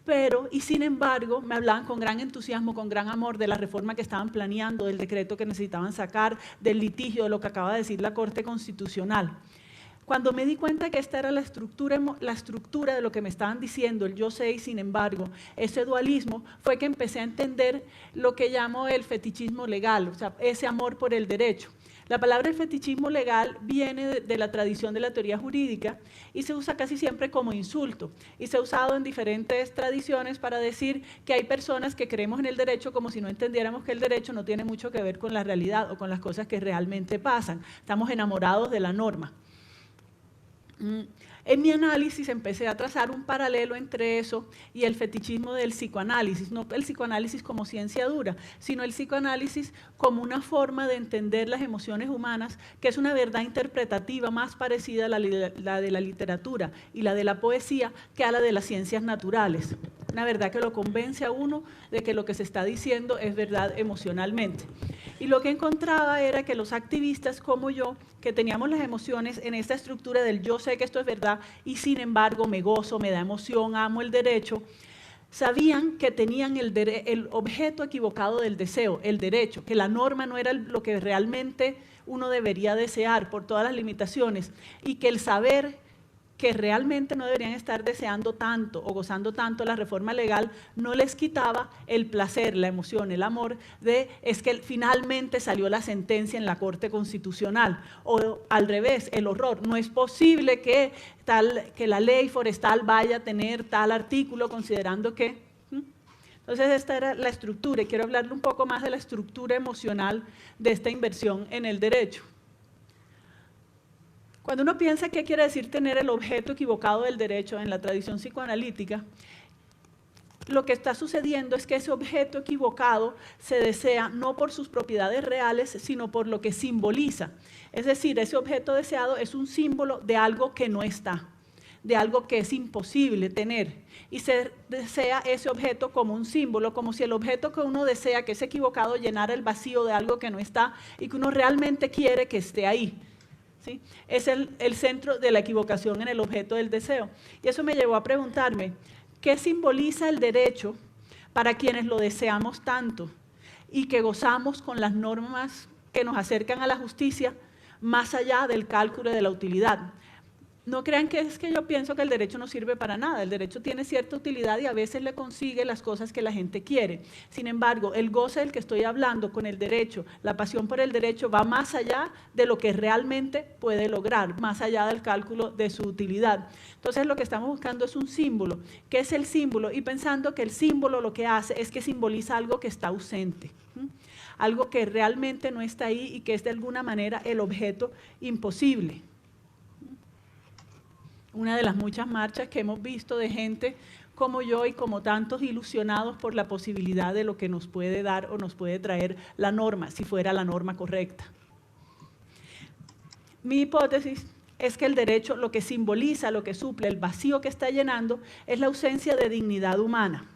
pero y sin embargo me hablaban con gran entusiasmo, con gran amor de la reforma que estaban planeando, del decreto que necesitaban sacar, del litigio, de lo que acaba de decir la Corte Constitucional. Cuando me di cuenta que esta era la estructura de lo que me estaban diciendo, el yo sé y sin embargo, ese dualismo, fue que empecé a entender lo que llamo el fetichismo legal, o sea, ese amor por el derecho. La palabra el fetichismo legal viene de la tradición de la teoría jurídica y se usa casi siempre como insulto, y se ha usado en diferentes tradiciones para decir que hay personas que creemos en el derecho como si no entendiéramos que el derecho no tiene mucho que ver con la realidad o con las cosas que realmente pasan. Estamos enamorados de la norma. En mi análisis empecé a trazar un paralelo entre eso y el fetichismo del psicoanálisis, no el psicoanálisis como ciencia dura, sino el psicoanálisis como una forma de entender las emociones humanas, que es una verdad interpretativa más parecida a la de la literatura y la de la poesía que a la de las ciencias naturales. Una verdad que lo convence a uno de que lo que se está diciendo es verdad emocionalmente. Y lo que encontraba era que los activistas como yo, que teníamos las emociones en esta estructura del yo sé que esto es verdad y sin embargo me gozo, me da emoción, amo el derecho, sabían que tenían el objeto equivocado del deseo, el derecho, que la norma no era lo que realmente uno debería desear por todas las limitaciones y que el saber que realmente no deberían estar deseando tanto o gozando tanto la reforma legal, no les quitaba el placer, la emoción, el amor es que finalmente salió la sentencia en la Corte Constitucional, o al revés, el horror. No es posible que la ley forestal vaya a tener tal artículo considerando que... Entonces esta era la estructura y quiero hablarle un poco más de la estructura emocional de esta inversión en el derecho. Cuando uno piensa qué quiere decir tener el objeto equivocado del derecho en la tradición psicoanalítica, lo que está sucediendo es que ese objeto equivocado se desea no por sus propiedades reales, sino por lo que simboliza. Es decir, ese objeto deseado es un símbolo de algo que no está, de algo que es imposible tener. Y se desea ese objeto como un símbolo, como si el objeto que uno desea, que es equivocado, llenara el vacío de algo que no está y que uno realmente quiere que esté ahí. ¿Sí? Es el centro de la equivocación en el objeto del deseo. Y eso me llevó a preguntarme, ¿qué simboliza el derecho para quienes lo deseamos tanto y que gozamos con las normas que nos acercan a la justicia más allá del cálculo de la utilidad? No crean que es que yo pienso que el derecho no sirve para nada. El derecho tiene cierta utilidad y a veces le consigue las cosas que la gente quiere. Sin embargo, el goce del que estoy hablando con el derecho, la pasión por el derecho, va más allá de lo que realmente puede lograr, más allá del cálculo de su utilidad. Entonces, lo que estamos buscando es un símbolo. ¿Qué es el símbolo? Y pensando que el símbolo lo que hace es que simboliza algo que está ausente, algo que realmente no está ahí y que es de alguna manera el objeto imposible. Una de las muchas marchas que hemos visto de gente como yo y como tantos ilusionados por la posibilidad de lo que nos puede dar o nos puede traer la norma, si fuera la norma correcta. Mi hipótesis es que el derecho lo que simboliza, lo que suple, el vacío que está llenando, es la ausencia de dignidad humana.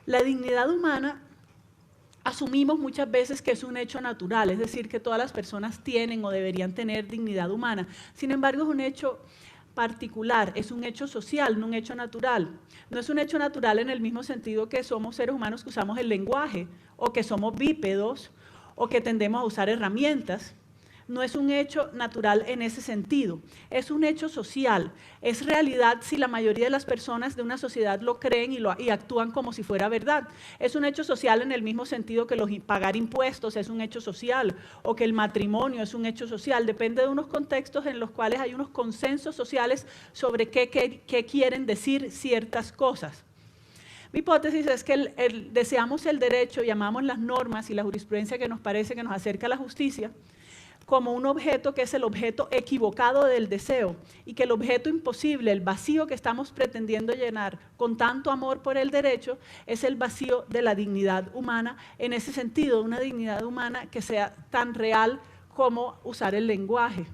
La dignidad humana asumimos muchas veces que es un hecho natural, es decir, que todas las personas tienen o deberían tener dignidad humana. Sin embargo, es un hecho particular, es un hecho social, no un hecho natural. No es un hecho natural en el mismo sentido que somos seres humanos que usamos el lenguaje, o que somos bípedos, o que tendemos a usar herramientas. No es un hecho natural en ese sentido, es un hecho social, es realidad si la mayoría de las personas de una sociedad lo creen y actúan como si fuera verdad. Es un hecho social en el mismo sentido que pagar impuestos es un hecho social, o que el matrimonio es un hecho social, depende de unos contextos en los cuales hay unos consensos sociales sobre qué quieren decir ciertas cosas. Mi hipótesis es que deseamos el derecho y amamos las normas y la jurisprudencia que nos parece que nos acerca a la justicia, como un objeto que es el objeto equivocado del deseo y que el objeto imposible, el vacío que estamos pretendiendo llenar con tanto amor por el derecho, es el vacío de la dignidad humana, en ese sentido, una dignidad humana que sea tan real como usar el lenguaje.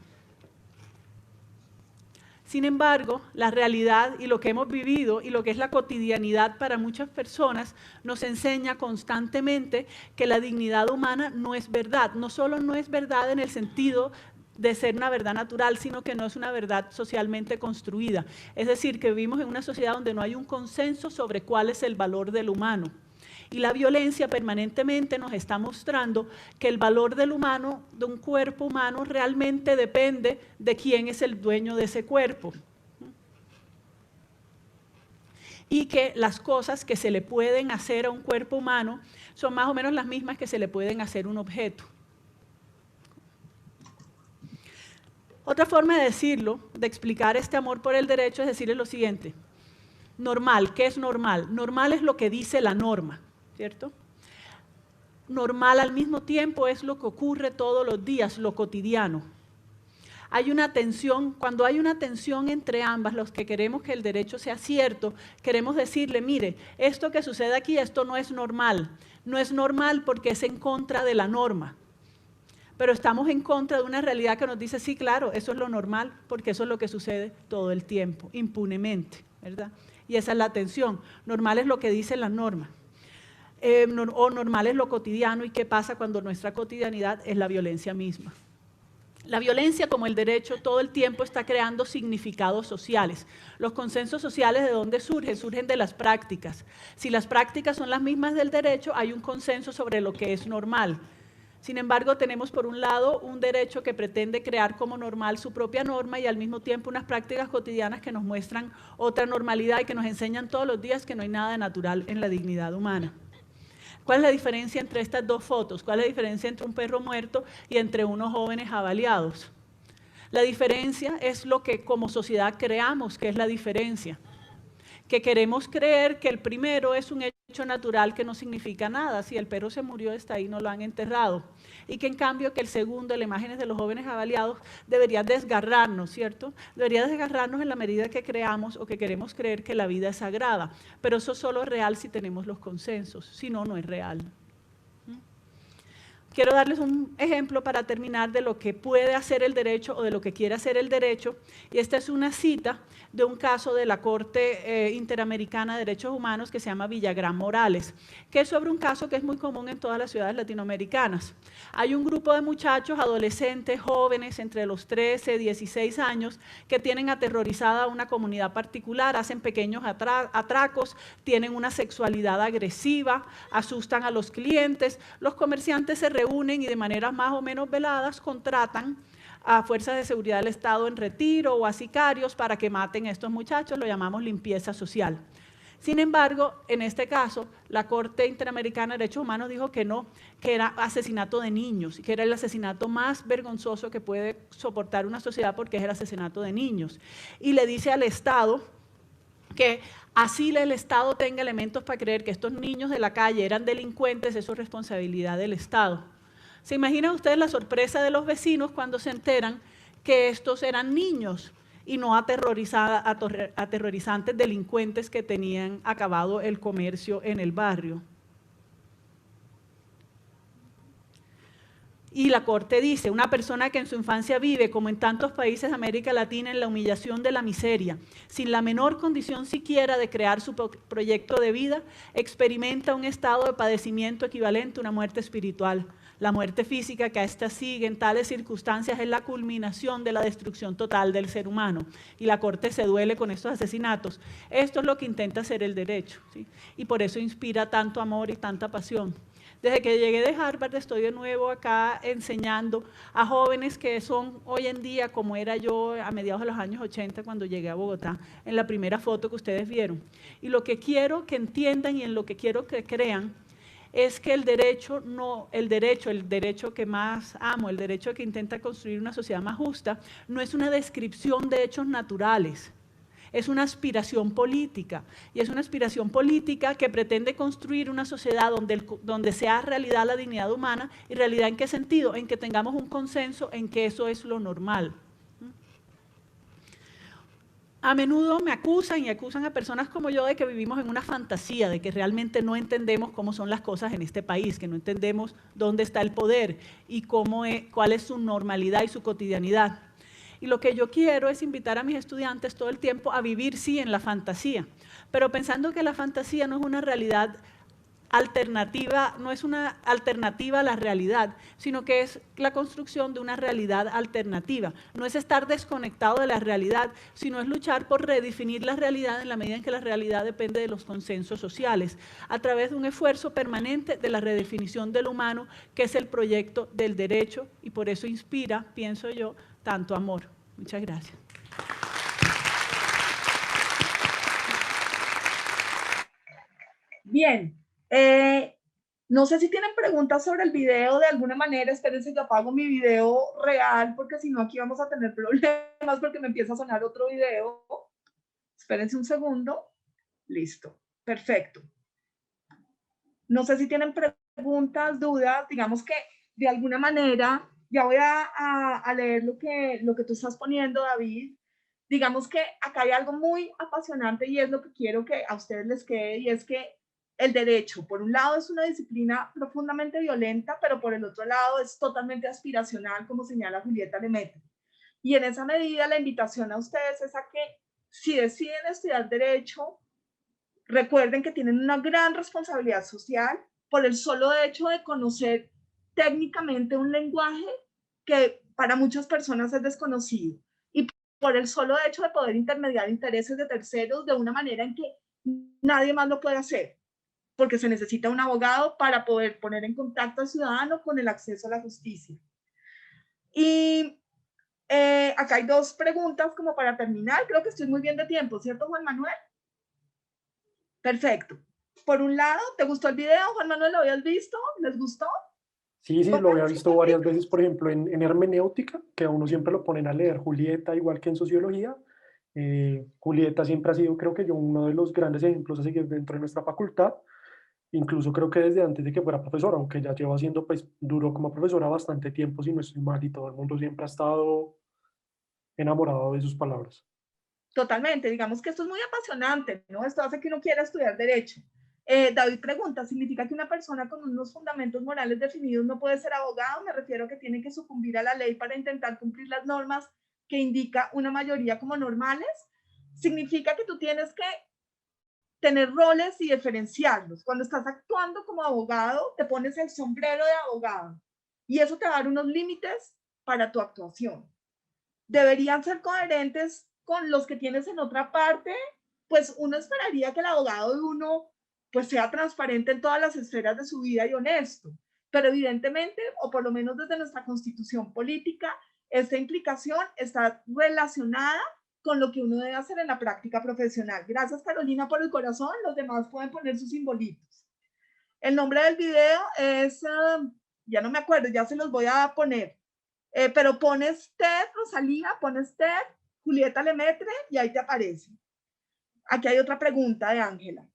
Sin embargo, la realidad y lo que hemos vivido y lo que es la cotidianidad para muchas personas nos enseña constantemente que la dignidad humana no es verdad. No solo no es verdad en el sentido de ser una verdad natural, sino que no es una verdad socialmente construida. Es decir, que vivimos en una sociedad donde no hay un consenso sobre cuál es el valor del humano. Y la violencia permanentemente nos está mostrando que el valor del humano, de un cuerpo humano, realmente depende de quién es el dueño de ese cuerpo. Y que las cosas que se le pueden hacer a un cuerpo humano son más o menos las mismas que se le pueden hacer a un objeto. Otra forma de decirlo, de explicar este amor por el derecho, es decirle lo siguiente. Normal, ¿qué es normal? Normal es lo que dice la norma, ¿cierto? Normal al mismo tiempo es lo que ocurre todos los días, lo cotidiano. Hay una tensión, cuando hay una tensión entre ambas, los que queremos que el derecho sea cierto, queremos decirle, mire, esto que sucede aquí, esto no es normal. No es normal porque es en contra de la norma. Pero estamos en contra de una realidad que nos dice, sí, claro, eso es lo normal, porque eso es lo que sucede todo el tiempo, impunemente, ¿verdad? Y esa es la tensión. Normal es lo que dice la norma. O normal es lo cotidiano. ¿Y qué pasa cuando nuestra cotidianidad es la violencia misma? La violencia, como el derecho, todo el tiempo está creando significados sociales. Los consensos sociales, ¿de dónde surgen? Surgen de las prácticas. Si las prácticas son las mismas del derecho, hay un consenso sobre lo que es normal. Sin embargo, tenemos por un lado un derecho que pretende crear como normal su propia norma y al mismo tiempo unas prácticas cotidianas que nos muestran otra normalidad y que nos enseñan todos los días que no hay nada de natural en la dignidad humana. ¿Cuál es la diferencia entre estas dos fotos? ¿Cuál es la diferencia entre un perro muerto y entre unos jóvenes avaliados? La diferencia es lo que como sociedad creamos que es la diferencia. que queremos creer que el primero es un hecho natural que no significa nada. Si el perro se murió, está ahí, no lo han enterrado. Y que en cambio que el segundo, las imágenes de los jóvenes avaliados, debería desgarrarnos, ¿cierto? Debería desgarrarnos en la medida que creamos o que queremos creer que la vida es sagrada. Pero eso solo es real si tenemos los consensos, si no, no es real. Quiero darles un ejemplo para terminar de lo que puede hacer el derecho o de lo que quiere hacer el derecho. Y esta es una cita de un caso de la Corte Interamericana de Derechos Humanos que se llama Villagrán Morales, que es sobre un caso que es muy común en todas las ciudades latinoamericanas. Hay un grupo de muchachos, adolescentes, jóvenes, entre los 13 y 16 años, que tienen aterrorizada a una comunidad particular, hacen pequeños atracos, tienen una sexualidad agresiva, asustan a los clientes, los comerciantes se reúnen y de maneras más o menos veladas contratan a fuerzas de seguridad del Estado en retiro o a sicarios para que maten a estos muchachos, lo llamamos limpieza social. Sin embargo, en este caso, la Corte Interamericana de Derechos Humanos dijo que no, que era asesinato de niños, que era el asesinato más vergonzoso que puede soportar una sociedad porque es el asesinato de niños. Y le dice al Estado que así el Estado tenga elementos para creer que estos niños de la calle eran delincuentes, eso es responsabilidad del Estado. ¿Se imaginan ustedes la sorpresa de los vecinos cuando se enteran que estos eran niños y no aterrorizantes delincuentes que tenían acabado el comercio en el barrio? Y la Corte dice, una persona que en su infancia vive, como en tantos países de América Latina, en la humillación de la miseria, sin la menor condición siquiera de crear su proyecto de vida, experimenta un estado de padecimiento equivalente a una muerte espiritual. La muerte física que a esta sigue en tales circunstancias es la culminación de la destrucción total del ser humano. Y la Corte se duele con estos asesinatos. Esto es lo que intenta hacer el derecho, ¿sí? Y por eso inspira tanto amor y tanta pasión. Desde que llegué de Harvard estoy de nuevo acá enseñando a jóvenes que son hoy en día como era yo a mediados de los años 80 cuando llegué a Bogotá, en la primera foto que ustedes vieron. Y lo que quiero que entiendan y en lo que quiero que crean es que el derecho que más amo, el derecho que intenta construir una sociedad más justa, no es una descripción de hechos naturales. Es una aspiración política, y es una aspiración política que pretende construir una sociedad donde sea realidad la dignidad humana. ¿Y realidad en qué sentido? En que tengamos un consenso en que eso es lo normal. A menudo me acusan y acusan a personas como yo de que vivimos en una fantasía, de que realmente no entendemos cómo son las cosas en este país, que no entendemos dónde está el poder y cuál es su normalidad y su cotidianidad. Y lo que yo quiero es invitar a mis estudiantes todo el tiempo a vivir, sí, en la fantasía, pero pensando que la fantasía no es una realidad alternativa, no es una alternativa a la realidad, sino que es la construcción de una realidad alternativa. No es estar desconectado de la realidad, sino es luchar por redefinir la realidad en la medida en que la realidad depende de los consensos sociales, a través de un esfuerzo permanente de la redefinición del humano, que es el proyecto del derecho, y por eso inspira, pienso yo, tanto amor. Muchas gracias. Bien. No sé si tienen preguntas sobre el video de alguna manera. Espérense, yo apago mi video real porque si no aquí vamos a tener problemas porque me empieza a sonar otro video. Espérense un segundo. Listo. Perfecto. No sé si tienen preguntas, dudas. Digamos que de alguna manera, ya voy a leer lo que tú estás poniendo, David. Digamos que acá hay algo muy apasionante y es lo que quiero que a ustedes les quede, y es que el derecho, por un lado, es una disciplina profundamente violenta, pero por el otro lado es totalmente aspiracional, como señala Julieta Lemaitre. Y en esa medida, la invitación a ustedes es a que, si deciden estudiar derecho, recuerden que tienen una gran responsabilidad social por el solo hecho de conocer técnicamente un lenguaje que para muchas personas es desconocido, y por el solo hecho de poder intermediar intereses de terceros de una manera en que nadie más lo puede hacer, porque se necesita un abogado para poder poner en contacto al ciudadano con el acceso a la justicia. Y acá hay dos preguntas como para terminar. Creo que estoy muy bien de tiempo, ¿cierto, Juan Manuel? Perfecto. Por un lado, ¿te gustó el video, Juan Manuel? ¿Lo habías visto? ¿Les gustó? Sí, lo había visto varias veces, por ejemplo, en hermenéutica, que a uno siempre lo ponen a leer Julieta, igual que en sociología, Julieta siempre ha sido, creo que yo, uno de los grandes ejemplos a seguir dentro de nuestra facultad. Incluso creo que desde antes de que fuera profesora, aunque ya lleva siendo, pues, duró como profesora bastante tiempo, si no estoy mal, y todo el mundo siempre ha estado enamorado de sus palabras. Totalmente, digamos que esto es muy apasionante, ¿no? Esto hace que uno quiera estudiar derecho. David pregunta, ¿significa que una persona con unos fundamentos morales definidos no puede ser abogado? Me refiero a que tiene que sucumbir a la ley para intentar cumplir las normas que indica una mayoría como normales. Significa que tú tienes que tener roles y diferenciarlos. Cuando estás actuando como abogado, te pones el sombrero de abogado y eso te va a dar unos límites para tu actuación. Deberían ser coherentes con los que tienes en otra parte, pues uno esperaría que el abogado de uno pues sea transparente en todas las esferas de su vida y honesto, pero evidentemente, o por lo menos desde nuestra constitución política, esta implicación está relacionada con lo que uno debe hacer en la práctica profesional. Gracias, Carolina, por el corazón. Los demás pueden poner sus simbolitos. El nombre del video es, ya no me acuerdo, ya se los voy a poner, pero pones TED, Rosalía, pones TED, Julieta Lemaitre y ahí te aparece. Aquí hay otra pregunta de Ángela.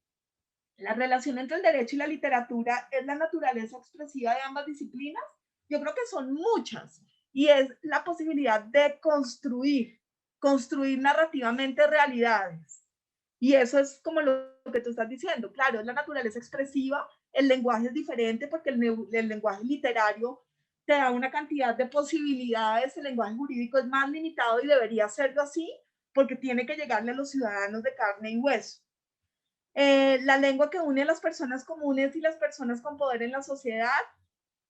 ¿La relación entre el derecho y la literatura es la naturaleza expresiva de ambas disciplinas? Yo creo que son muchas y es la posibilidad de construir narrativamente realidades. Y eso es como lo que tú estás diciendo. Claro, es la naturaleza expresiva, el lenguaje es diferente porque el lenguaje literario te da una cantidad de posibilidades, el lenguaje jurídico es más limitado y debería serlo así porque tiene que llegarle a los ciudadanos de carne y hueso. La lengua que une a las personas comunes y las personas con poder en la sociedad,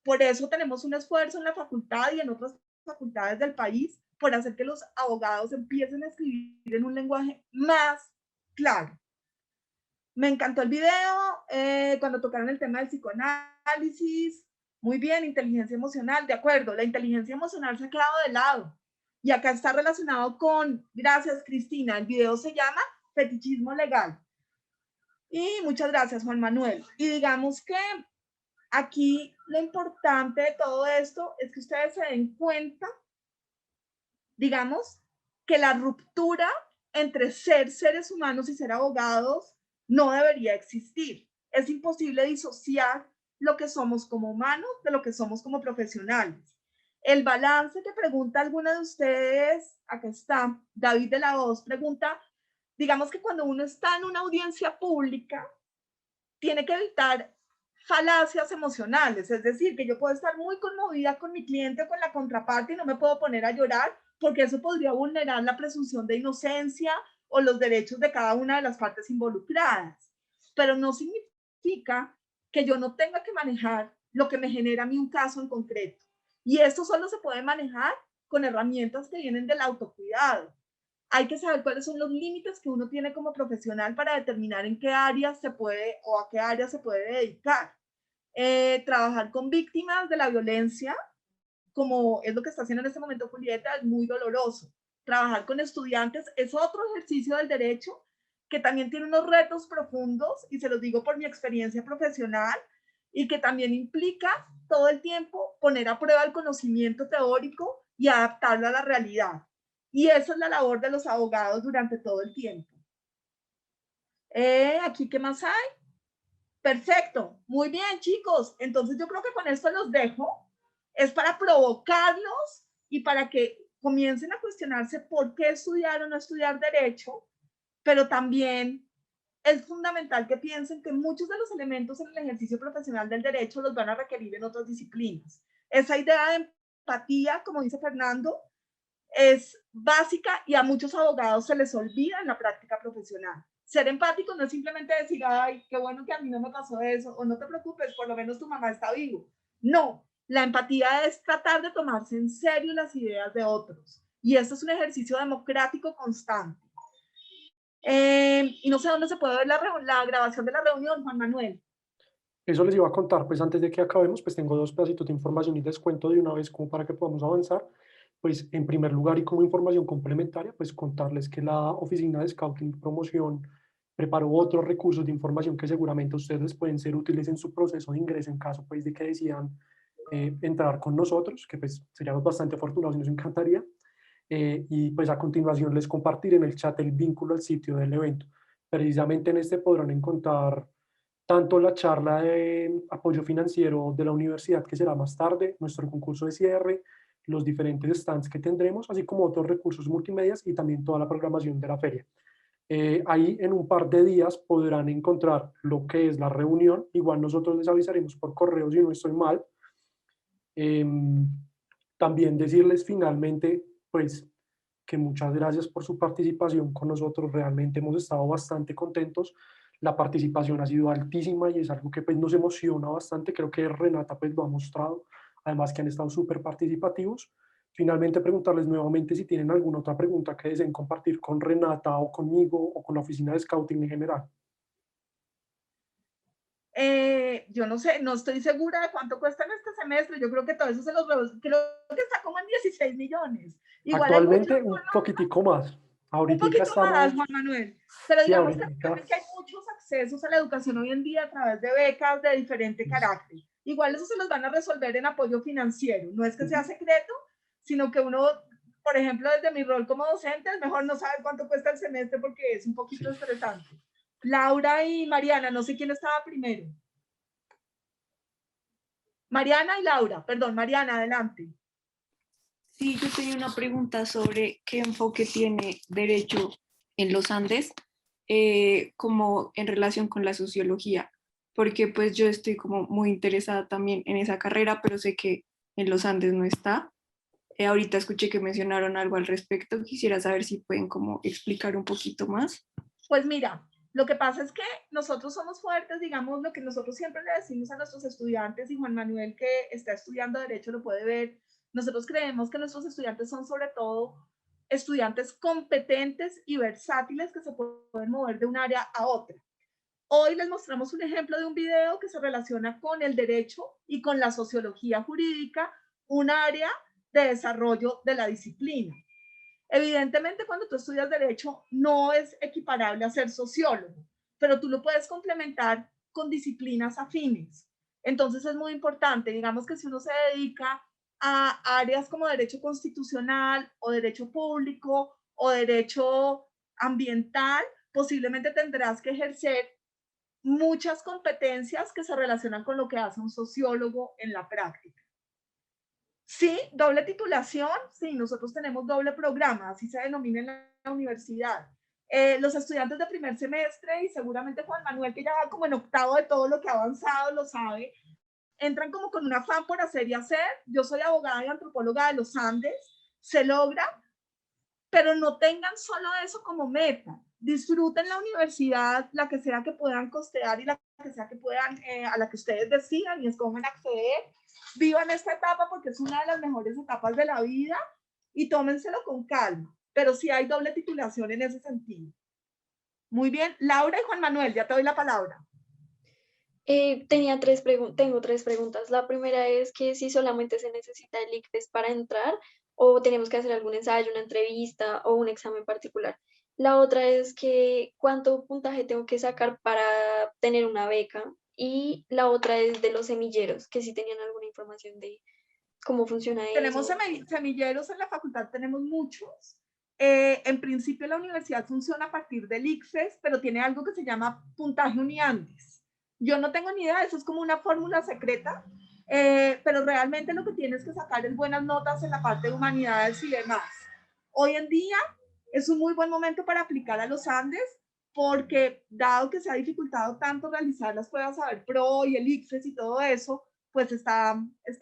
por eso tenemos un esfuerzo en la facultad y en otras facultades del país por hacer que los abogados empiecen a escribir en un lenguaje más claro. Me encantó el video, cuando tocaron el tema del psicoanálisis, muy bien, inteligencia emocional, de acuerdo, la inteligencia emocional se ha quedado de lado. Y acá está relacionado con, gracias Cristina, el video se llama Fetichismo Legal. Y muchas gracias, Juan Manuel. Y digamos que aquí lo importante de todo esto es que ustedes se den cuenta, digamos, que la ruptura entre ser seres humanos y ser abogados no debería existir. Es imposible disociar lo que somos como humanos de lo que somos como profesionales. El balance que pregunta alguna de ustedes, acá está, David de la Hoz, pregunta, digamos que cuando uno está en una audiencia pública, tiene que evitar falacias emocionales, es decir, que yo puedo estar muy conmovida con mi cliente o con la contraparte y no me puedo poner a llorar porque eso podría vulnerar la presunción de inocencia o los derechos de cada una de las partes involucradas. Pero no significa que yo no tenga que manejar lo que me genera a mí un caso en concreto. Y esto solo se puede manejar con herramientas que vienen del autocuidado. Hay que saber cuáles son los límites que uno tiene como profesional para determinar en qué áreas se puede o a qué áreas se puede dedicar. Trabajar con víctimas de la violencia, como es lo que está haciendo en este momento Julieta, es muy doloroso. Trabajar con estudiantes es otro ejercicio del derecho que también tiene unos retos profundos, y se los digo por mi experiencia profesional, y que también implica todo el tiempo poner a prueba el conocimiento teórico y adaptarlo a la realidad. Y esa es la labor de los abogados durante todo el tiempo. ¿Aquí qué más hay? Perfecto, muy bien chicos. Entonces yo creo que con esto los dejo. Es para provocarlos y para que comiencen a cuestionarse por qué estudiar o no estudiar derecho, pero también es fundamental que piensen que muchos de los elementos en el ejercicio profesional del derecho los van a requerir en otras disciplinas. Esa idea de empatía, como dice Fernando, es básica y a muchos abogados se les olvida en la práctica profesional. Ser empático no es simplemente decir, ay, qué bueno que a mí no me pasó eso, o no te preocupes, por lo menos tu mamá está vivo. No, la empatía es tratar de tomarse en serio las ideas de otros. Y esto es un ejercicio democrático constante. Y no sé dónde se puede ver la grabación de la reunión, Juan Manuel. Eso les iba a contar, pues antes de que acabemos, pues tengo dos pedacitos de información y descuento de una vez como para que podamos avanzar. Pues en primer lugar y como información complementaria, pues contarles que la Oficina de Scouting y Promoción preparó otros recursos de información que seguramente a ustedes les pueden ser útiles en su proceso de ingreso en caso pues de que decidan entrar con nosotros, que pues seríamos bastante afortunados y nos encantaría. y pues a continuación les compartiré en el chat el vínculo al sitio del evento. Precisamente en este podrán encontrar tanto la charla de apoyo financiero de la universidad, que será más tarde, nuestro concurso de cierre, los diferentes stands que tendremos, así como otros recursos multimedias y también toda la programación de la feria. Ahí en un par de días podrán encontrar lo que es la reunión. Igual nosotros les avisaremos por correo si no estoy mal. También decirles finalmente, pues, que muchas gracias por su participación con nosotros. Realmente hemos estado bastante contentos. La participación ha sido altísima y es algo que pues, nos emociona bastante. Creo que Renata pues, lo ha mostrado. Además que han estado súper participativos. Finalmente preguntarles nuevamente si tienen alguna otra pregunta que deseen compartir con Renata o conmigo o con la oficina de Scouting en general. Yo no sé, no estoy segura de cuánto cuesta en este semestre. Yo creo que todo eso se los creo que está como en 16 millones. Igual actualmente hay un poquitico más. Ahorita un poquito estamos, más, Juan Manuel. Pero sí, digamos que ahorita, hay muchos accesos a la educación hoy en día a través de becas de diferente carácter. Igual eso se los van a resolver en apoyo financiero. No es que sea secreto, sino que uno, por ejemplo, desde mi rol como docente, es mejor no saber cuánto cuesta el semestre porque es un poquito estresante. Laura y Mariana, no sé quién estaba primero. Mariana y Laura, perdón, Mariana, adelante. Sí, yo tenía una pregunta sobre qué enfoque tiene derecho en los Andes, como en relación con la sociología, porque pues yo estoy como muy interesada también en esa carrera, pero sé que en los Andes no está. Ahorita escuché que mencionaron algo al respecto, quisiera saber si pueden como explicar un poquito más. Pues mira, lo que pasa es que nosotros somos fuertes, digamos, lo que nosotros siempre le decimos a nuestros estudiantes, y Juan Manuel que está estudiando Derecho lo puede ver, nosotros creemos que nuestros estudiantes son sobre todo estudiantes competentes y versátiles que se pueden mover de un área a otra. Hoy les mostramos un ejemplo de un video que se relaciona con el derecho y con la sociología jurídica, un área de desarrollo de la disciplina. Evidentemente, cuando tú estudias Derecho, no es equiparable a ser sociólogo, pero tú lo puedes complementar con disciplinas afines. Entonces es muy importante, digamos que si uno se dedica a áreas como Derecho Constitucional o Derecho Público o Derecho Ambiental, posiblemente tendrás que ejercer muchas competencias que se relacionan con lo que hace un sociólogo en la práctica. Sí, doble titulación, sí, nosotros tenemos doble programa, así se denomina en la universidad. Los estudiantes de primer semestre, y seguramente Juan Manuel, que ya va como en octavo de todo lo que ha avanzado, lo sabe, entran como con un afán por hacer y hacer. Yo soy abogada y antropóloga de los Andes, se logra, pero no tengan solo eso como meta. Disfruten la universidad, la que sea que puedan costear y la que sea que puedan, a la que ustedes decidan y escojan acceder. Vivan esta etapa porque es una de las mejores etapas de la vida y tómenselo con calma, pero sí hay doble titulación en ese sentido. Muy bien, Laura y Juan Manuel, ya te doy la palabra. Tengo tres preguntas. La primera es que si solamente se necesita el ICFES para entrar o tenemos que hacer algún ensayo, una entrevista o un examen particular. La otra es que cuánto puntaje tengo que sacar para tener una beca. Y la otra es de los semilleros, que si tenían alguna información de cómo funciona Tenemos eso. semilleros en la facultad, tenemos muchos. En principio la universidad funciona a partir del ICFES, pero tiene algo que se llama puntaje Uniandes. Yo no tengo ni idea, eso es como una fórmula secreta, pero realmente lo que tienes que sacar es buenas notas en la parte de humanidades y demás. Hoy en día es un muy buen momento para aplicar a los Andes, porque dado que se ha dificultado tanto realizar las pruebas Saber Pro y el ICFES y todo eso, pues está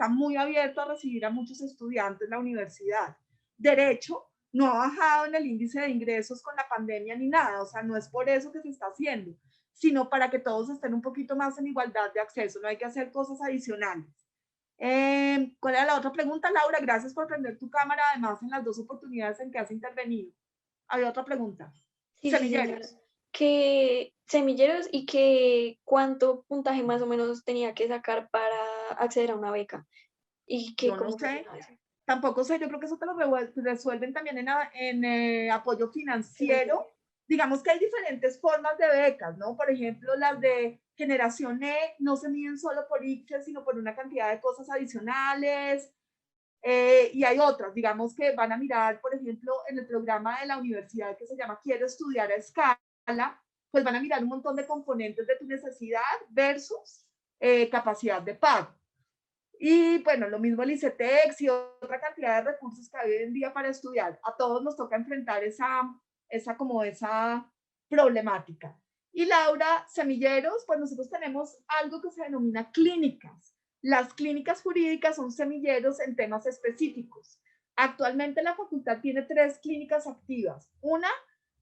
muy abierto a recibir a muchos estudiantes en la universidad. Derecho no ha bajado en el índice de ingresos con la pandemia ni nada, o sea, no es por eso que se está haciendo, sino para que todos estén un poquito más en igualdad de acceso, no hay que hacer cosas adicionales. ¿Cuál era la otra pregunta, Laura? Gracias por prender tu cámara, además, en las dos oportunidades en que has intervenido. Había otra pregunta. Sí, Semilleros. sí, que semilleros y que cuánto puntaje más o menos tenía que sacar para acceder a una beca. Y que Yo no sé, tampoco sé, yo creo que eso te lo resuelven también en apoyo financiero. Digamos que hay diferentes formas de becas, ¿no? Por ejemplo, las de Generación E no se miden solo por ICFES, sino por una cantidad de cosas adicionales. y hay otras, digamos que van a mirar, por ejemplo, en el programa de la universidad que se llama Quiero estudiar a escala, pues van a mirar un montón de componentes de tu necesidad versus capacidad de pago. Y bueno, lo mismo el ICETEX y otra cantidad de recursos que hay hoy en día para estudiar. A todos nos toca enfrentar esa problemática. Y Laura, semilleros, pues nosotros tenemos algo que se denomina clínicas. Las clínicas jurídicas son semilleros en temas específicos. Actualmente la facultad tiene 3 clínicas activas. Una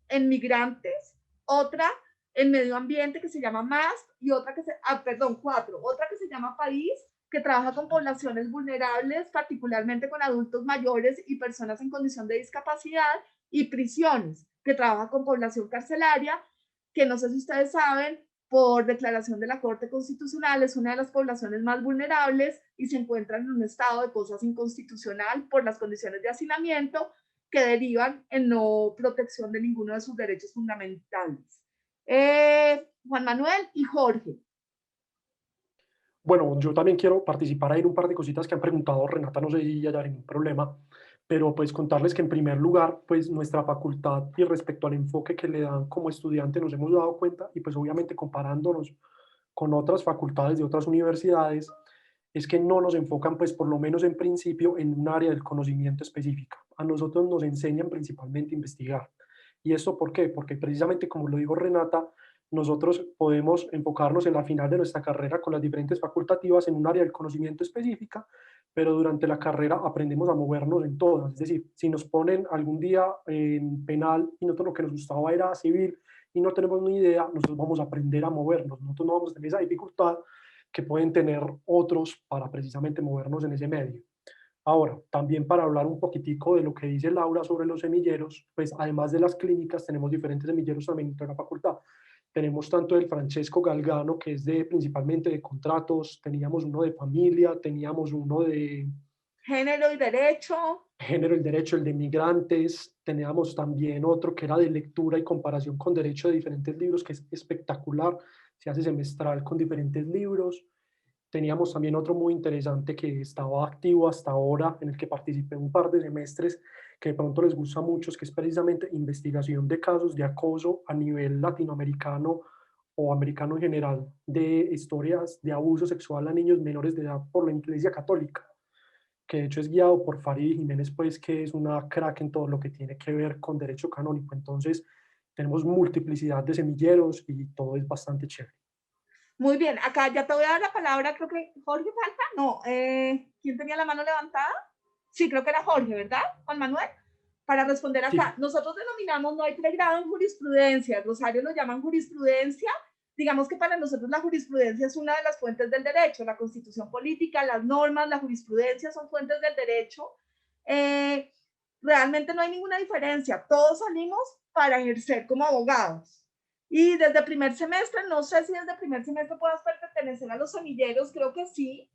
en migrantes, otra en medio ambiente que se llama MASP y otra que 4. Otra que se llama País, que trabaja con poblaciones vulnerables, particularmente con adultos mayores y personas en condición de discapacidad, y Prisiones, que trabaja con población carcelaria, que no sé si ustedes saben, por declaración de la Corte Constitucional, es una de las poblaciones más vulnerables y se encuentran en un estado de cosas inconstitucional por las condiciones de hacinamiento que derivan en no protección de ninguno de sus derechos fundamentales. Juan Manuel y Jorge. Bueno, yo también quiero participar ahí en un par de cositas que han preguntado. Renata, no sé si haya ningún problema, pero pues contarles que en primer lugar, pues nuestra facultad y respecto al enfoque que le dan como estudiante nos hemos dado cuenta, y pues obviamente comparándonos con otras facultades de otras universidades, es que no nos enfocan, pues por lo menos en principio, en un área del conocimiento específica. A nosotros nos enseñan principalmente a investigar. ¿Y esto por qué? Porque precisamente, como lo dijo Renata, nosotros podemos enfocarnos en la final de nuestra carrera con las diferentes facultativas en un área del conocimiento específica, pero durante la carrera aprendemos a movernos en todas. Es decir, si nos ponen algún día en penal y nosotros lo que nos gustaba era civil y no tenemos ni idea, nosotros vamos a aprender a movernos. Nosotros no vamos a tener esa dificultad que pueden tener otros para precisamente movernos en ese medio. Ahora, también para hablar un poquitico de lo que dice Laura sobre los semilleros, pues además de las clínicas tenemos diferentes semilleros también en la facultad. Tenemos tanto el Francesco Galgano, que es principalmente de contratos, teníamos uno de familia, teníamos uno de género y derecho. Género y derecho, el de migrantes, teníamos también otro que era de lectura y comparación con derecho de diferentes libros, que es espectacular, se hace semestral con diferentes libros. Teníamos también otro muy interesante que estaba activo hasta ahora, en el que participé un par de semestres, que de pronto les gusta a muchos, que es precisamente investigación de casos de acoso a nivel latinoamericano o americano en general, de historias de abuso sexual a niños menores de edad por la Iglesia Católica, que de hecho es guiado por Farideh Jiménez, pues, que es una crack en todo lo que tiene que ver con derecho canónico. Entonces, tenemos multiplicidad de semilleros y todo es bastante chévere. Muy bien, acá ya te voy a dar la palabra, creo que Jorge falta, no, ¿quién tenía la mano levantada? Sí, creo que era Jorge, ¿verdad, Juan Manuel? Para responder acá, sí. Nosotros denominamos, no hay pregrado en jurisprudencia, Rosario lo llaman jurisprudencia, digamos que para nosotros la jurisprudencia es una de las fuentes del derecho, la constitución política, las normas, la jurisprudencia son fuentes del derecho, realmente no hay ninguna diferencia, todos salimos para ejercer como abogados. Y desde primer semestre, no sé si desde primer semestre puedas pertenecer a los semilleros, creo que sí,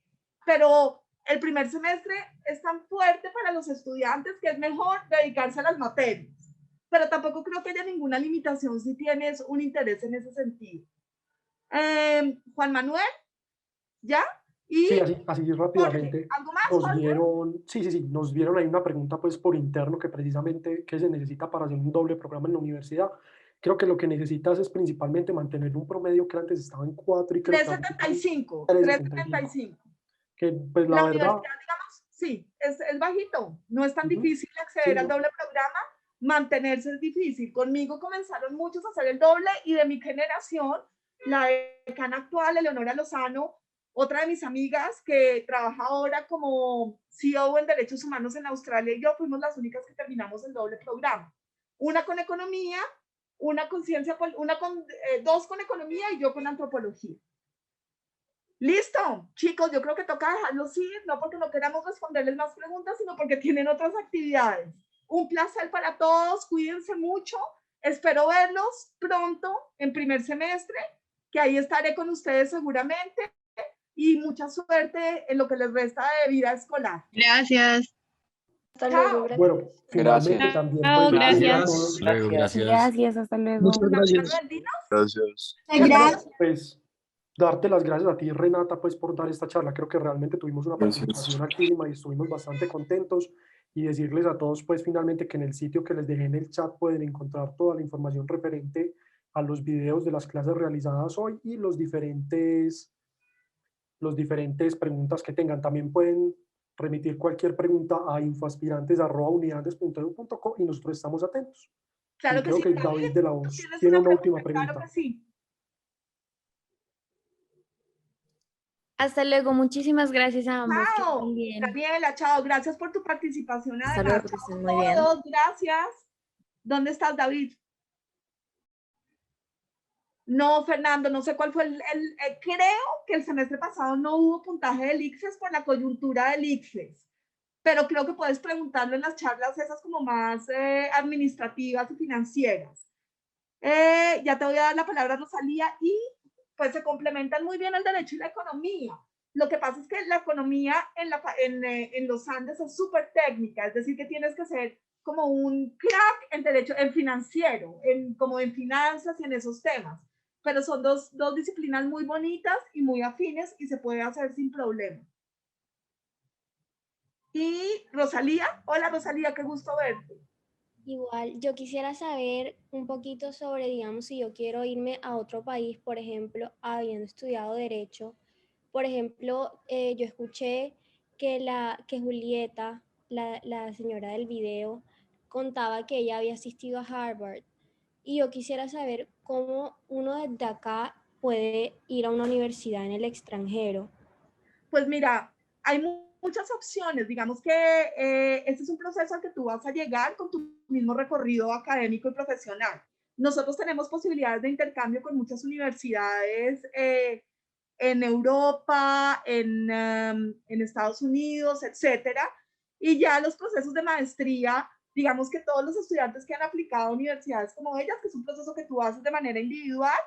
pero el primer semestre es tan fuerte para los estudiantes que es mejor dedicarse a las materias, pero tampoco creo que haya ninguna limitación si tienes un interés en ese sentido. Juan Manuel, ¿ya? Y sí, así rápidamente. Jorge, ¿algo más, nos dieron, nos dieron ahí una pregunta pues por interno que precisamente qué se necesita para hacer un doble programa en la universidad. Creo que lo que necesitas es principalmente mantener un promedio que antes estaba en 4 y creo 3.75. 3.75. Que pues la verdad, digamos, sí, es bajito. No es tan difícil acceder al doble programa. Mantenerse es difícil. Conmigo comenzaron muchos a hacer el doble y de mi generación, la decana actual, Eleonora Lozano, otra de mis amigas que trabaja ahora como CEO en Derechos Humanos en Australia, y yo fuimos las únicas que terminamos el doble programa. Una con economía, una con ciencia, dos con economía y yo con antropología. Listo, chicos, yo creo que toca dejarlos ir, no porque no queramos responderles más preguntas, sino porque tienen otras actividades. Un placer para todos, cuídense mucho, espero verlos pronto en primer semestre, que ahí estaré con ustedes seguramente, y mucha suerte en lo que les resta de vida escolar. Gracias. Hasta luego. Gracias. Bueno, finalmente también. Gracias. Gracias, hasta luego. Muchas gracias. Gracias. Pues, darte las gracias a ti, Renata, pues por dar esta charla. Creo que realmente tuvimos una Gracias. participación altísima y estuvimos bastante contentos. Y decirles a todos, pues finalmente, que en el sitio que les dejé en el chat pueden encontrar toda la información referente a los videos de las clases realizadas hoy y los diferentes preguntas que tengan. También pueden remitir cualquier pregunta a infoaspirantes@unidades.edu.co y nosotros estamos atentos. Claro Y que creo sí. que David, David de la ¿tú Voz tienes tiene una una última pregunta? pregunta. Claro que sí. Hasta luego, muchísimas gracias a ambos. Que Chao, estén bien. Daniela, chao. Gracias por tu participación. Hasta Además, luego, que chao estén a muy bien. todos. Gracias. ¿Dónde estás, David? No, Fernando, no sé cuál fue creo que el semestre pasado no hubo puntaje del ICFES por la coyuntura del ICFES, pero creo que puedes preguntarlo en las charlas esas como más administrativas y financieras. Ya te voy a dar la palabra, Rosalía, y pues se complementan muy bien el derecho y la economía. Lo que pasa es que la economía en los Andes es súper técnica, es decir, que tienes que ser como un crack en derecho, en financiero, como en finanzas y en esos temas. Pero son dos disciplinas muy bonitas y muy afines y se puede hacer sin problema. Y Rosalía, hola Rosalía, qué gusto verte. Igual, yo quisiera saber un poquito sobre, digamos, si yo quiero irme a otro país, por ejemplo, habiendo estudiado Derecho. Por ejemplo, yo escuché que Julieta, la señora del video, contaba que ella había asistido a Harvard. Y yo quisiera saber cómo uno desde acá puede ir a una universidad en el extranjero. Pues mira, hay muchas opciones. Digamos que este es un proceso al que tú vas a llegar con tu mismo recorrido académico y profesional. Nosotros tenemos posibilidades de intercambio con muchas universidades en Europa, en Estados Unidos, etcétera. Y ya los procesos de maestría, digamos que todos los estudiantes que han aplicado a universidades como ellas, que es un proceso que tú haces de manera individual,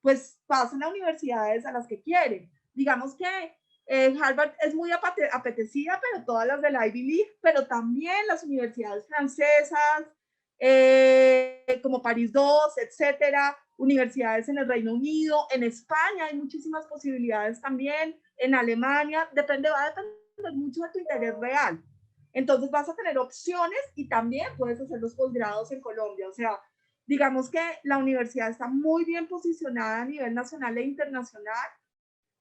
pues pasan a universidades a las que quieren. Digamos que Harvard es muy apetecida, pero todas las del Ivy League, pero también las universidades francesas, como París II, etcétera, universidades en el Reino Unido, en España hay muchísimas posibilidades también, en Alemania, va a depender mucho de tu interés real. Entonces vas a tener opciones y también puedes hacer los posgrados en Colombia. O sea, digamos que la universidad está muy bien posicionada a nivel nacional e internacional,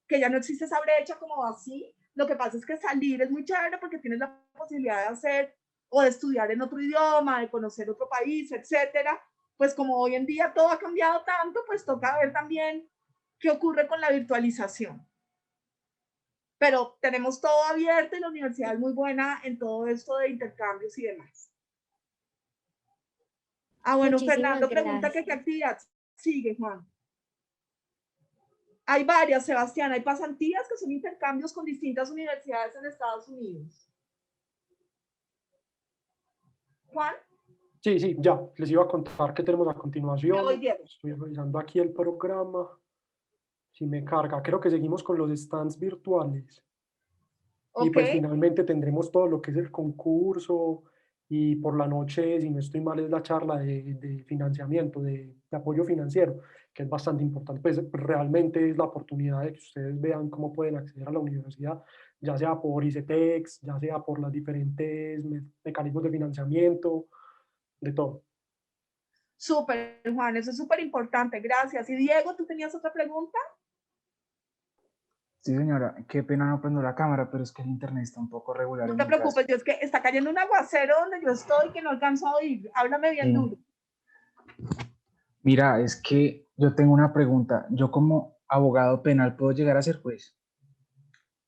que ya no existe esa brecha como así. Lo que pasa es que salir es muy chévere porque tienes la posibilidad de hacer o de estudiar en otro idioma, de conocer otro país, etcétera. Pues como hoy en día todo ha cambiado tanto, pues toca ver también qué ocurre con la virtualización. Pero tenemos todo abierto y la universidad es muy buena en todo esto de intercambios y demás. Ah, bueno, Muchísimas Fernando pregunta gracias. que qué actividad sigue, Juan. Hay varias, Sebastián. Hay pasantías que son intercambios con distintas universidades en Estados Unidos. Juan. Sí, ya, les iba a contar qué tenemos a continuación. Ya voy, Diego. Estoy revisando aquí el programa. Si me carga, creo que seguimos con los stands virtuales. Okay. Y pues finalmente tendremos todo lo que es el concurso y por la noche, si no estoy mal, es la charla de financiamiento, de apoyo financiero, que es bastante importante. Pues realmente es la oportunidad de que ustedes vean cómo pueden acceder a la universidad, ya sea por ICETEX, ya sea por los diferentes mecanismos de financiamiento, de todo. Súper, Juan, eso es súper importante, gracias. Y Diego, ¿tú tenías otra pregunta? Sí, señora, qué pena no prendo la cámara, pero es que el internet está un poco regular. No te preocupes, yo es que está cayendo un aguacero donde yo estoy que no alcanzo a oír. Háblame bien duro. Mira, es que yo tengo una pregunta. ¿Yo como abogado penal puedo llegar a ser juez?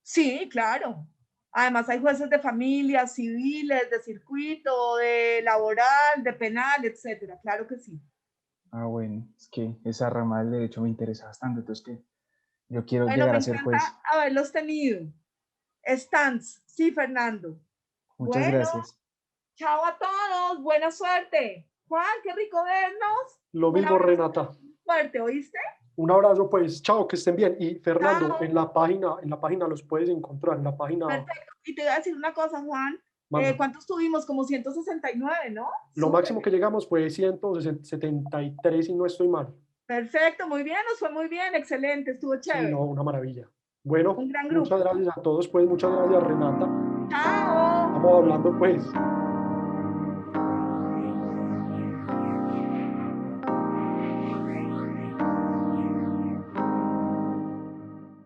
Sí, claro. Además hay jueces de familia, civiles, de circuito, de laboral, de penal, etcétera. Claro que sí. Ah, bueno, es que esa rama del derecho me interesa bastante, entonces que yo quiero Bueno, llegar me a ser juez. encanta haberlos tenido. Stands, sí, Fernando. Muchas Bueno, gracias. chao a todos, buena suerte. Juan, qué rico vernos. Lo mismo, Renata. Fuerte, ¿oíste? Un abrazo, pues, chao, que estén bien. Y Fernando, Chao. en la página los puedes encontrar, en la página. Perfecto. Y te voy a decir una cosa, Juan. ¿Cuántos tuvimos? Como 169, ¿no? Lo máximo que llegamos fue 173, si no estoy mal. Perfecto, muy bien, nos fue muy bien, excelente, estuvo Sí, chévere. no, una maravilla. Bueno, Un gran grupo. muchas gracias a todos, pues, muchas gracias, Renata. Chao. Estamos hablando, pues.